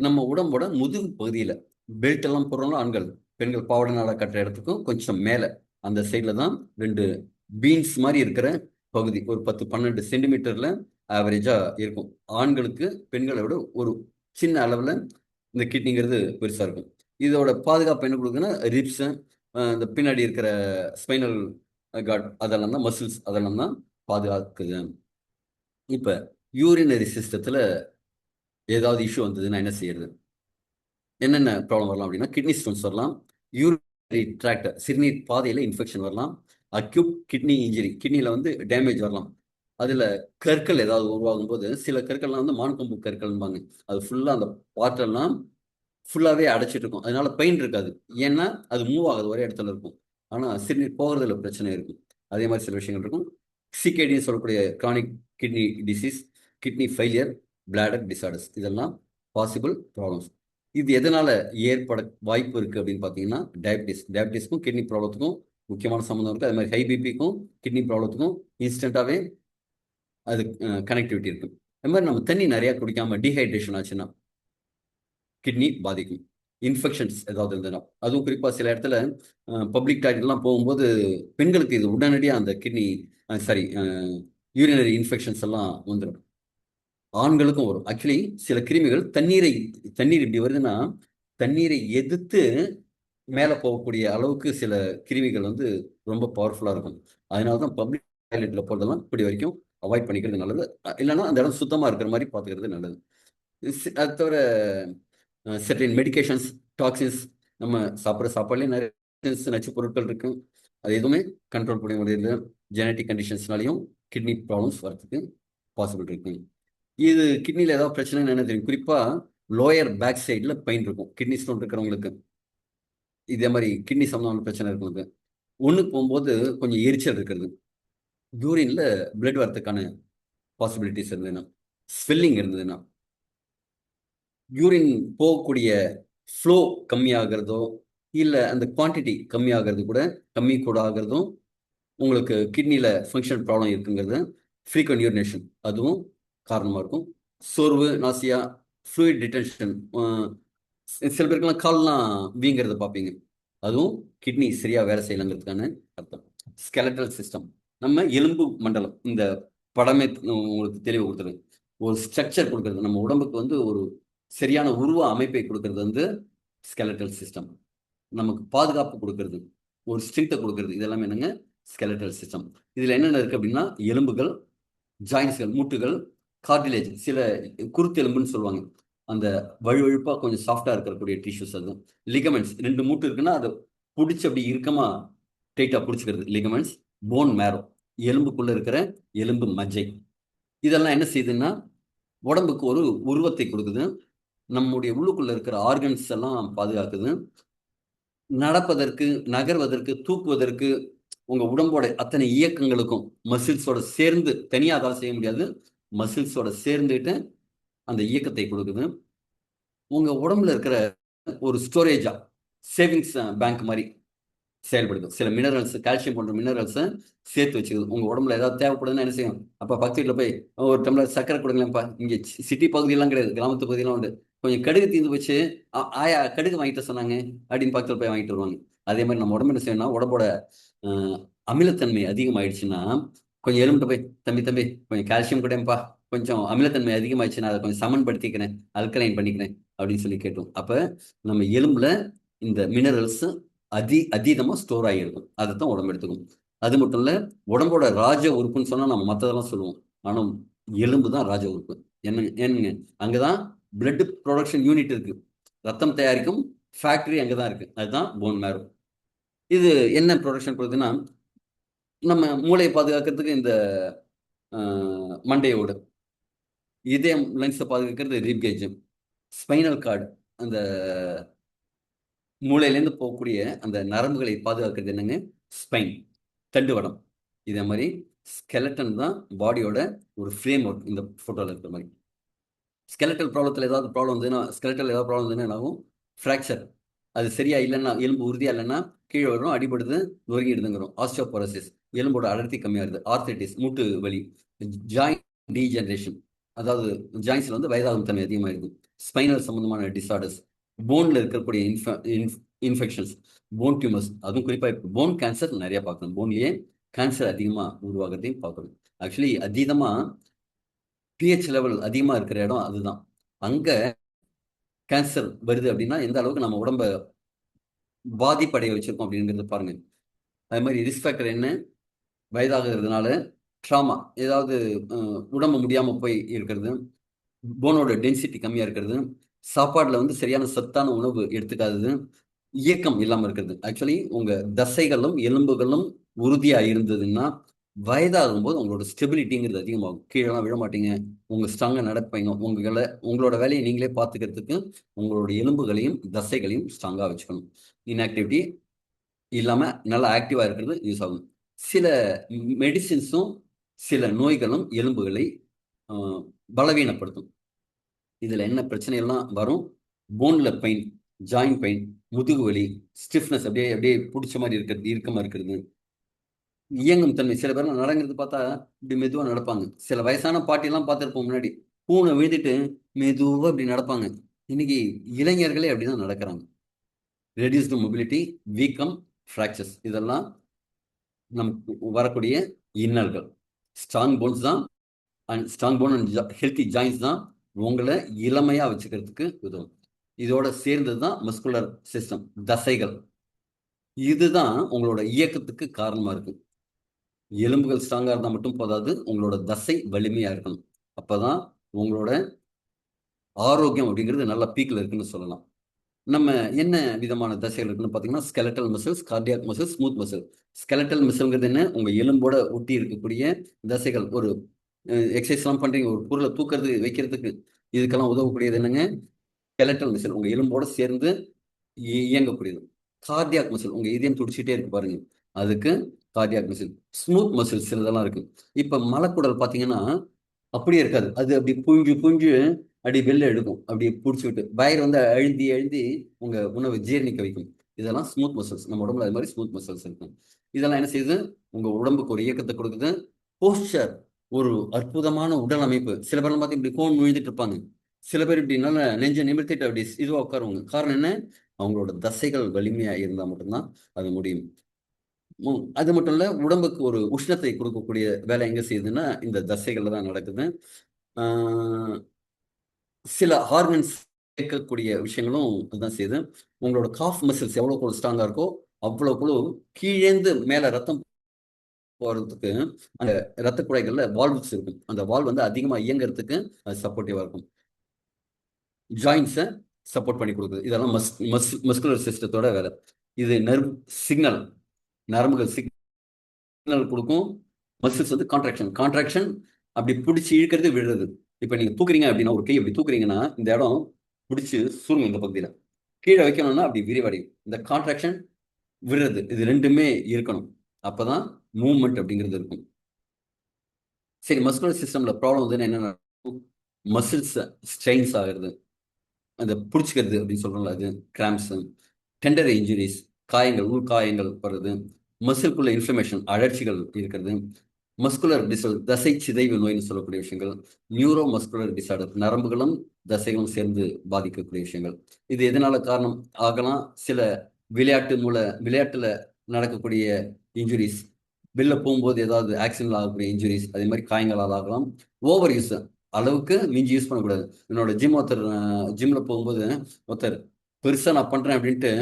நம்ம உடம்போட முதுகு பகுதியில் பெல்ட் எல்லாம் போடுறோம்ல ஆண்கள், பெண்கள் பாவாடை நாடா கட்டுற இடத்துக்கும் கொஞ்சம் மேலே அந்த சைடில் தான் 2 பீன்ஸ் மாதிரி இருக்கிற பகுதி, ஒரு 10-12 சென்டிமீட்டர்ல ஆவரேஜா இருக்கும். ஆண்களுக்கு பெண்களை விட ஒரு சின்ன அளவில் இந்த கிட்னிங்கிறது பெருசாக இருக்கும். இதோட பாதுகாப்பு என்ன கொடுக்குன்னா, ரிப்ஸு, இந்த பின்னாடி இருக்கிற ஸ்பைனல் கார்ட், அதெல்லாம் தான் மசில்ஸ், அதெல்லாம் தான் பாதுகாக்குது. இப்போ யூரினரி சிஸ்டத்தில் ஏதாவது இஷ்யூ வந்ததுன்னா என்ன செய்யறது? என்னென்ன ப்ராப்ளம் வரலாம் அப்படின்னா, கிட்னி ஸ்டோன்ஸ் வரலாம், யூரினரி ட்ராக்ட் சிறுநீர் பாதையில் இன்ஃபெக்ஷன் வரலாம், அக்யூட் கிட்னி இன்ஜுரி, கிட்னியில் வந்து டேமேஜ் வரலாம். அதில் கற்கள் ஏதாவது உருவாகும் போது சில கற்கள்லாம் வந்து மான்கொம்பு கற்கள்பாங்க, அது ஃபுல்லாக அந்த பாட்டெல்லாம் ஃபுல்லாகவே அடைச்சிட்டு இருக்கும். அதனால பெயின் இருக்காது, ஏன்னா அது மூவ் ஆகுது, ஒரே இடத்துல இருக்கும். ஆனால் சிறுநீர் போகிறதுல பிரச்சனை இருக்கும். அதே மாதிரி சில விஷயங்கள் இருக்கும். சிகேடின்னு சொல்லக்கூடிய chronic kidney disease, kidney failure, bladder disorders, இதெல்லாம் பாசிபிள் ப்ராப்ளம்ஸ். இது எதனால ஏற்பட வாய்ப்பு இருக்குது அப்படின்னு பார்த்தீங்கன்னா, டயபிட்டிஸ்க்கும் கிட்னி ப்ராப்ளத்துக்கும் முக்கியமான சம்மந்தம் இருக்குது. அது மாதிரி ஹை பிபிக்கும் கிட்னி ப்ராப்ளத்துக்கும் இன்ஸ்டண்ட்டாகவே அது கனெக்டிவிட்டி இருக்குது. அது மாதிரி நம்ம தண்ணி நிறையா குடிக்காமல் டீஹைட்ரேஷன் ஆச்சுன்னா கிட்னி பாதிக்கும். இன்ஃபெக்ஷன்ஸ் ஏதாவது இருந்ததுன்னா, அதுவும் குறிப்பாக சில இடத்துல பப்ளிக் டாய்லெட்லாம் போகும்போது பெண்களுக்கு இது உடனடியாக அந்த கிட்னி சாரி யூரினரி இன்ஃபெக்ஷன்ஸ் எல்லாம் வந்துடும். ஆண்களுக்கும் வரும். ஆக்சுவலி சில கிருமிகள் தண்ணீர் இப்படி வருதுன்னா, தண்ணீரை எதிர்த்து மேலே போகக்கூடிய அளவுக்கு சில கிருமிகள் வந்து ரொம்ப பவர்ஃபுல்லாக இருக்கும். அதனால தான் பப்ளிக் டாய்லெட்டில் போகிறதெல்லாம் இப்படி வரைக்கும் அவாய்ட் பண்ணிக்கிறது நல்லது. இல்லைன்னா அந்த இடம் சுத்தமாக இருக்கிற மாதிரி பார்த்துக்கிறது நல்லது. அது தவிர செர்டைன் மெடிகேஷன்ஸ், டாக்ஸின்ஸ், நம்ம சாப்பிட்ற சாப்பாடுலேயே நிறைய நச்சு பொருட்கள் இருக்கு. அது எதுவுமே கண்ட்ரோல் பண்ண முடியல. ஜெனட்டிக் கண்டிஷன்ஸ்னாலையும் கிட்னி ப்ராப்ளம்ஸ் வரதுக்கு பாசிபிள் இருக்கு. இது கிட்னியில் ஏதாவது பிரச்சனைன்னு என்ன தெரியும்? குறிப்பாக லோயர் பேக் சைடில் பெயின் இருக்கும் கிட்னி ஸ்டோன் இருக்கிறவங்களுக்கு. இதே மாதிரி கிட்னி சம்பந்தமான பிரச்சனை இருக்கிறது, ஒன்றுக்கு போகும்போது கொஞ்சம் எரிச்சல் இருக்கிறது, யூரின்ல பிளட் வரதுக்கான பாசிபிலிட்டிஸ் இருந்ததுன்னா, ஸ்வெல்லிங் இருந்ததுன்னா, யூரின் போகக்கூடிய ஃப்ளோ கம்மியாகிறதோ இல்லை அந்த குவான்டிட்டி கம்மியாகிறது கூட ஆகிறதும் உங்களுக்கு கிட்னியில் ஃபங்க்ஷன் ப்ராப்ளம் இருக்குங்கிறது. ஃப்ரீக்வெண்ட் யூரினேஷன் அதுவும் காரணமாக இருக்கும். சோர்வு, நாசியா, ஃப்ளூயிட் டிடென்ஷன், சில பேருக்குலாம் கால்லாம் வீங்கிறத பார்ப்பீங்க, அதுவும் கிட்னி சரியாக வேலை செய்யலைங்கிறதுக்கான அர்த்தம். ஸ்கெலட்டல் சிஸ்டம், நம்ம எலும்பு மண்டலம், இந்த படமே உங்களுக்கு தெளிவு கொடுத்துருது. ஒரு ஸ்ட்ரக்சர் கொடுக்குறது, நம்ம உடம்புக்கு வந்து ஒரு சரியான உருவ அமைப்பை கொடுக்கறது வந்து ஸ்கெலட்டல் சிஸ்டம். நமக்கு பாதுகாப்பு கொடுக்கறது, ஒரு ஸ்ட்ரென்த்தை கொடுக்கறது, இதெல்லாம் என்னங்க? Skeletal system. இதில் என்னென்ன இருக்குது அப்படின்னா, எலும்புகள், ஜாயின்ஸ்கள், மூட்டுகள், கார்டிலேஜ், சில குருத்தெலும்புன்னு சொல்லுவாங்க, அந்த வழுவழுப்பாக கொஞ்சம் சாஃப்டாக இருக்கக்கூடிய டிஷ்யூஸ். அது லிகமெண்ட்ஸ், 2 மூட்டு இருக்குன்னா அதை பிடிச்சி அப்படி இறுக்கமாக டைட்டாக பிடிச்சிக்கிறது லிகமெண்ட்ஸ். போன் மேரோ, எலும்புக்குள்ளே இருக்கிற எலும்பு மஜ்ஜை. இதெல்லாம் என்ன செய்யுதுன்னா உடம்புக்கு ஒரு உருவத்தை கொடுக்குது, நம்முடைய உள்ளுக்குள்ள இருக்கிற ஆர்கன்ஸ் எல்லாம் பாதுகாக்குது. நடப்பதற்கு, நகர்வதற்கு, தூக்குவதற்கு, உங்க உடம்போட அத்தனை இயக்கங்களுக்கும் மசில்ஸோட சேர்ந்து, தனியாக அதால் செய்ய முடியாது, மசில்ஸோட சேர்ந்துட்டு அந்த இயக்கத்தை கொடுக்குது. உங்க உடம்புல இருக்கிற ஒரு ஸ்டோரேஜா, சேவிங்ஸ் பேங்க் மாதிரி செயல்படுது. சில மினரல்ஸ், கால்சியம் போன்ற மினரல்ஸை சேர்த்து வச்சுக்குது. உங்க உடம்புல ஏதாவது தேவைப்படுதுன்னா என்ன செய்யும்? அப்ப பக்கத்து வீட்டுல போய் ஒரு டம்ளர் சக்கரை கொடுங்களேன்ப்பா. இங்க சிட்டி பகுதியெல்லாம் கிடையாது, கிராமத்து பகுதியெல்லாம் உண்டு. கொஞ்சம் கடுகு தீர்ந்து போச்சு, ஆயா கடுகு வாங்கிட்டு வர சொன்னாங்க அப்படின்னு பக்கத்துல போய் வாங்கிட்டு வருவாங்க. அதே மாதிரி நம்ம உடம்பு என்ன செய்யணும்னா, உடம்போட அஹ், அமிலத்தன்மை அதிகமாயிடுச்சுன்னா கொஞ்சம் எலும்பிட்டு போய், தம்பி தம்பி கொஞ்சம் கால்சியம் கூடப்பா, கொஞ்சம் அமிலத்தன்மை அதிகமாயிடுச்சுன்னா அதை கொஞ்சம் சமன்படுத்திக்கிறேன், அல்கலைன் பண்ணிக்கிறேன் அப்படின்னு சொல்லி கேட்டோம். அப்ப நம்ம எலும்புல இந்த மினரல்ஸ் அதீதமா ஸ்டோர் ஆகியிருக்கும். அதைத்தான் உடம்பு எடுத்துக்கும். அது மட்டும் இல்ல, உடம்போட ராஜ உறுப்புன்னு சொன்னா நம்ம மத்ததெல்லாம் சொல்லுவோம். ஆனா எலும்பு தான் ராஜ உறுப்பு. என்னங்க அங்கதான் பிளட் ப்ரொடக்ஷன் யூனிட் இருக்கு. ரத்தம் தயாரிக்கும் ஃபேக்டரி அங்கதான் இருக்கு. அதுதான் போன் மேரோ. இது என்ன ப்ரொடக்ஷன் கொடுக்குதுன்னா, நம்ம மூளையை பாதுகாக்கிறதுக்கு இந்த மண்டையோடு, இதயம் லங்ஸை பாதுகாக்கிறது ரிப்கேஜ், ஸ்பைனல் கார்டு அந்த மூளையிலேருந்து போகக்கூடிய அந்த நரம்புகளை பாதுகாக்கிறது என்னங்க, ஸ்பைன், தண்டுவடம். இதே மாதிரி ஸ்கெலட்டன் தான் பாடியோட ஒரு ஃப்ரேம் ஒர்க். இந்த போட்டோல இருக்கிற மாதிரி ஸ்கெலட்டல் ப்ராப்ளத்தில் ஏதாவது ப்ராப்ளம் வந்ததுன்னா, ஸ்கெலட்டல் ஏதாவது ப்ராப்ளம் வந்ததுன்னா என்ன ஆகும்? ஃப்ராக்சர். அது சரியா இல்லைன்னா, எலும்பு உறுதியா இல்லைன்னா கீழே வரும், அடிபடுது, நொறுங்கிடுதுங்கிறோம். ஆஸ்டியோபோரோசிஸ், எலும்போட அடர்த்தி கம்மியாகுது. ஆர்த்தரைட்டிஸ், மூட்டு வலி. ஜாயிண்ட் டீஜெனரேஷன், அதாவது ஜாயின்ஸ்ல வந்து வயதாகும் தன்மை அதிகமாயிருது. ஸ்பைனல் சம்பந்தமான டிசார்டர்ஸ், போன்ல இருக்கக்கூடிய இன்ஃபெக்ஷன்ஸ், போன் டியூமர்ஸ், அதுவும் குறிப்பா போன் கேன்சர் நிறைய பார்க்கணும். போன்லயே கேன்சர் அதிகமா உருவாகிறதையும் பார்க்கணும். ஆக்சுவலி அதீதமா பிஹெச் லெவல் அதிகமா இருக்கிற இடம் அதுதான். அங்க கேன்சர் வருது அப்படின்னா எந்த அளவுக்கு நம்ம உடம்ப பாதிப்படைய வச்சிருக்கோம் அப்படிங்கிறது பாருங்க. அது மாதிரி ரிஸ்க் ஃபேக்டர் என்ன? வயதாகிறதுனால ட்ராமா, ஏதாவது உடம்பு முடியாம போய் இருக்கிறது, போனோட டென்சிட்டி கம்மியா இருக்கிறது, சாப்பாடுல வந்து சரியான சத்தான உணவு எடுத்துக்காதது, இயக்கம் இல்லாம இருக்கிறது. ஆக்சுவலி உங்க தசைகளும் எலும்புகளும் உறுதியா இருந்ததுன்னா வயதாகும் போது உங்களோட ஸ்டெபிலிட்டிங்கிறது அதிகமாகும். கீழெல்லாம் விழ மாட்டீங்க, உங்க ஸ்ட்ராங்கா நடப்பீங்க. உங்களோட வேலையை நீங்களே பார்த்துக்கிறதுக்கு உங்களோட எலும்புகளையும் தசைகளையும் ஸ்ட்ராங்கா வச்சுக்கணும். இன்ஆக்டிவிட்டி இல்லாம நல்லா ஆக்டிவா இருக்கிறது யூஸ் ஆகும். சில மெடிசின்ஸும் சில நோய்களும் எலும்புகளை பலவீனப்படுத்தும். இதுல என்ன பிரச்சனை எல்லாம் வரும்? போன்ல பெயின், ஜாயிண்ட் பெயின், முதுகு வலி, ஸ்டிஃப்னஸ், அப்படியே அப்படியே பிடிச்ச மாதிரி இருக்கிறது, இறுக்கமா இருக்கிறது, இயங்கும் தன்மை. சில பேர் நடங்கிறது பார்த்தா இப்படி மெதுவா நடப்பாங்க. சில வயசான பாட்டி எல்லாம் பார்த்திருப்போம் முன்னாடி, பூனை விழுந்துட்டு மெதுவா இப்படி நடப்பாங்க. இன்னைக்கு இளைஞர்களே அப்படிதான் நடக்கிறாங்க. ரெடியூஸ்டு மொபிலிட்டி, வீக்கம், ஃப்ராக்சர்ஸ், இதெல்லாம் நமக்கு வரக்கூடிய இன்னல்கள். ஸ்ட்ராங் போன்ஸ் தான், and strong bone and healthy joints தான் உங்களை இளமையா வச்சுக்கிறதுக்கு உதவும். இதோட சேர்ந்தது தான் மஸ்குலர் சிஸ்டம், தசைகள். இதுதான் உங்களோட இயக்கத்துக்கு காரணமா இருக்கு. எலும்புகள் ஸ்ட்ராங்கா இருந்தா மட்டும் போதாது, உங்களோட தசை வலிமையா இருக்கணும். அப்பதான் உங்களோட ஆரோக்கியம் அப்படிங்கிறது நல்ல பீக்ல இருக்குன்னு சொல்லலாம். நம்ம என்ன விதமான தசைகள் இருக்குன்னு பார்த்தீங்கன்னா, skeletal muscles, cardiac muscles, smooth muscle. Skeletal மசில்ங்கிறது என்ன? உங்க எலும்போட ஒட்டி இருக்கக்கூடிய தசைகள். ஒரு எக்ஸசைஸ் எல்லாம் பண்றீங்க, ஒரு பொருளை தூக்கிறது வைக்கிறதுக்கு, இதுக்கெல்லாம் உதவக்கூடியது என்னங்க? ஸ்கெலட்டல் மசில், உங்க எலும்போட சேர்ந்து இயங்கக்கூடியது. கார்டியாக் மசில், உங்க இதயம் துடிச்சிட்டே இருக்கு பாருங்க, அதுக்கு கார்டியாக் மசில். ஸ்மூத் மசில்ஸ் சிலதெல்லாம் இருக்கு. இப்ப மலக்குடல் பாத்தீங்கன்னா அப்படியே இருக்காது, அது அப்படி புழிஞ்சு புழிஞ்சு அப்படி வெளில எடுக்கும், அப்படியே பிடிச்சி விட்டு வயிறு வந்து அழுந்தி அழுந்தி உங்க உணவை ஜீரணிக்க வைக்கும். இதெல்லாம் ஸ்மூத் மசில்ஸ். நம்ம உடம்புல அது மாதிரி ஸ்மூத் மசில்ஸ் இருக்கும். இதெல்லாம் என்ன செய்யுது? உங்க உடம்புக்கு ஒரு இயக்கத்தை கொடுக்குது. போஸ்டர், ஒரு அற்புதமான உடல் அமைப்பு. சில பேர்லாம் பார்த்து இப்படி கோன் விழுந்துட்டு இருப்பாங்க. சில பேர் இப்படி நல்லா நெஞ்சை நிமிர்த்திட்டு அப்படி இதுவா உட்காருவாங்க. காரணம் என்ன? அவங்களோட தசைகள் வலிமையா இருந்தா மட்டும்தான் அது முடியும். அது மட்டும் இல்ல, உடம்புக்கு ஒரு உஷ்ணத்தை கொடுக்கக்கூடிய வேலை எங்க செய்யுதுன்னா இந்த தசைகள்ல தான் நடக்குது. ஆஹ் சில ஹார்மோன்ஸ் கேட்கக்கூடிய விஷயங்களும் அதுதான் செய்யுது. உங்களோட காஃப் மசில்ஸ் எவ்வளவு ஸ்ட்ராங்கா இருக்கோ அவ்வளவு கீழேந்து மேல ரத்தம் போறதுக்கு அந்த ரத்த குழாய்கள்ல வால்வ்ஸ் இருக்கும். அந்த வால்வ் வந்து அதிகமா இயங்குறதுக்கு அது சப்போர்ட்டிவா இருக்கும். ஜாயின்ஸை சப்போர்ட் பண்ணி கொடுக்குது. இதெல்லாம் மஸ்குலர் சிஸ்டத்தோட வேலை. இது நர்வ் சிக்னல், நரம்புகள் சிக்னல் கொடுக்கும். மசில்ஸ் வந்து கான்ட்ராக்ஷன், கான்ட்ராக்ஷன், அப்படி பிடிச்சி இழுக்கிறது, விழுறது. இப்ப நீங்க தூக்குறீங்க அப்படின்னா, ஒரு கை அப்படி தூக்குறீங்கன்னா இந்த இடம் பிடிச்சு சுருங்க. இந்த பகுதியில கீழே வைக்கணும்னா அப்படி விரிவடையும். இந்த கான்ட்ராக்ஷன், விடுறது, இது ரெண்டுமே இருக்கணும். அப்பதான் மூவ்மெண்ட் அப்படிங்கிறது இருக்கும். சரி, மஸ்குலர் சிஸ்டம்ல ப்ராப்ளம் வந்து என்ன? மசில்ஸ் ஸ்ட்ரெயின்ஸ் ஆகுறது, அந்த பிடிச்சிக்கிறது அப்படின்னு சொல்றோம்ல, அது கிராம்ஸ், டெண்டர் இன்ஜுரிஸ், காயங்கள், உள்காயங்கள் வருது, மசில்குள்ள இன்ஃப்ளமேஷன், அழற்சிகள் இருக்கிறது, மஸ்குலர் டிசார்டர், தசை சிதைவு நோய்னு சொல்லக்கூடிய விஷயங்கள், நியூரோ மஸ்குலர் டிசார்டர், நரம்புகளும் தசைகளும் சேர்ந்து பாதிக்கக்கூடிய விஷயங்கள். இது எதனால காரணம் ஆகலாம்? சில விளையாட்டுல நடக்கக்கூடிய இன்ஜுரிஸ், வெளில போகும்போது ஏதாவது ஆக்சிடென்ட் ஆகக்கூடிய இன்ஜுரிஸ், அதே மாதிரி காயங்களால் ஆகலாம். ஓவர் யூஸ், அளவுக்கு மிஞ்சி யூஸ் பண்ணக்கூடாது. என்னோட ஜிம்ல போகும்போது ஒருத்தர் பெருசா நான் பண்றேன் அப்படின்ட்டு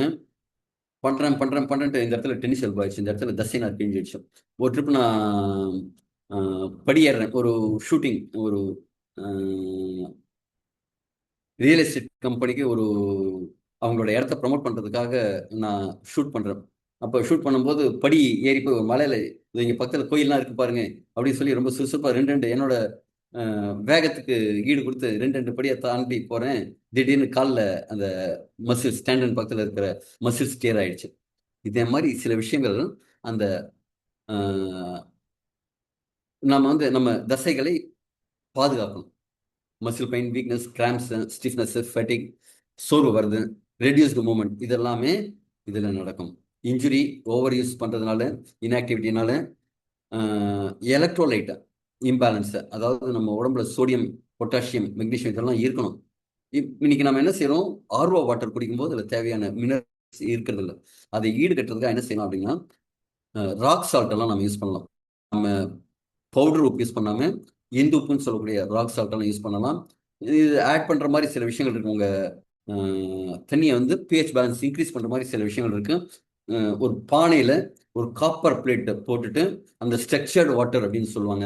பண்ணிட்டு இந்த இடத்துல டென்னிஸ் எல்போ ஆயிடுச்சு, இந்த இடத்துல தசை நான் கிழிஞ்சிடுச்சு. ஒரு ட்ரிப் நான் படியேறேன், ஒரு ஷூட்டிங், ஒரு ரியல் எஸ்டேட் கம்பெனிக்கு அவங்களோட இடத்த ப்ரமோட் பண்றதுக்காக நான் ஷூட் பண்றேன். அப்போ ஷூட் பண்ணும்போது படி ஏறி போய் ஒரு மலையில, இங்க பக்கத்துல கோயில்லாம் இருக்கு பாருங்க அப்படின்னு சொல்லி ரொம்ப சுறுசுறுப்பா ரெண்டு என்னோட வேகத்துக்கு ஈடு கொடுத்து ரெண்டு படியை தாண்டி போறேன். திடீர்னு காலில் அந்த மசில்ஸ், ஸ்டாண்டன் பக்கத்தில் இருக்கிற மசில்ஸ் டேர் ஆயிடுச்சு. இதே மாதிரி சில விஷயங்கள் அந்த நம்ம தசைகளை பாதுகாக்கணும். Muscle pain, weakness, grams, stiffness, ஃபெட்டிக், சோர்வு வருது, ரெடியூஸ்டு மூமெண்ட், இதெல்லாமே இதில் நடக்கும். இன்ஜுரி, ஓவர் யூஸ் பண்ணுறதுனால, இன்ஆக்டிவிட்டினால, எலக்ட்ரோலைட் இம்பேலன்ஸ், அதாவது நம்ம உடம்புல சோடியம், பொட்டாசியம், மெக்னீஷியம் இதெல்லாம் இருக்கணும். இன்னைக்கு நம்ம என்ன செய்யறோம்? ஆர்ஓ வாட்டர் குடிக்கும்போது அதில் தேவையான மினரல்ஸ் இருக்கிறது இல்லை. அதை ஈடுகட்டுறதுக்காக என்ன செய்யலாம் அப்படின்னா, ராக் சால்ட் எல்லாம் நம்ம யூஸ் பண்ணலாம். நம்ம பவுடர் உப்பு யூஸ் பண்ணாம இந்து உப்புன்னு சொல்லக்கூடிய ராக் சால்ட் எல்லாம் யூஸ் பண்ணலாம். இது ஆட் பண்ற மாதிரி சில விஷயங்கள் இருக்கு. உங்க தண்ணியை வந்து பிஹெச் பேலன்ஸ் இன்க்ரீஸ் பண்ற மாதிரி சில விஷயங்கள் இருக்கு. ஒரு பானையில ஒரு காப்பர் பிளேட் போட்டுட்டு அந்த ஸ்ட்ரக்சர்டு வாட்டர் அப்படின்னு சொல்லுவாங்க,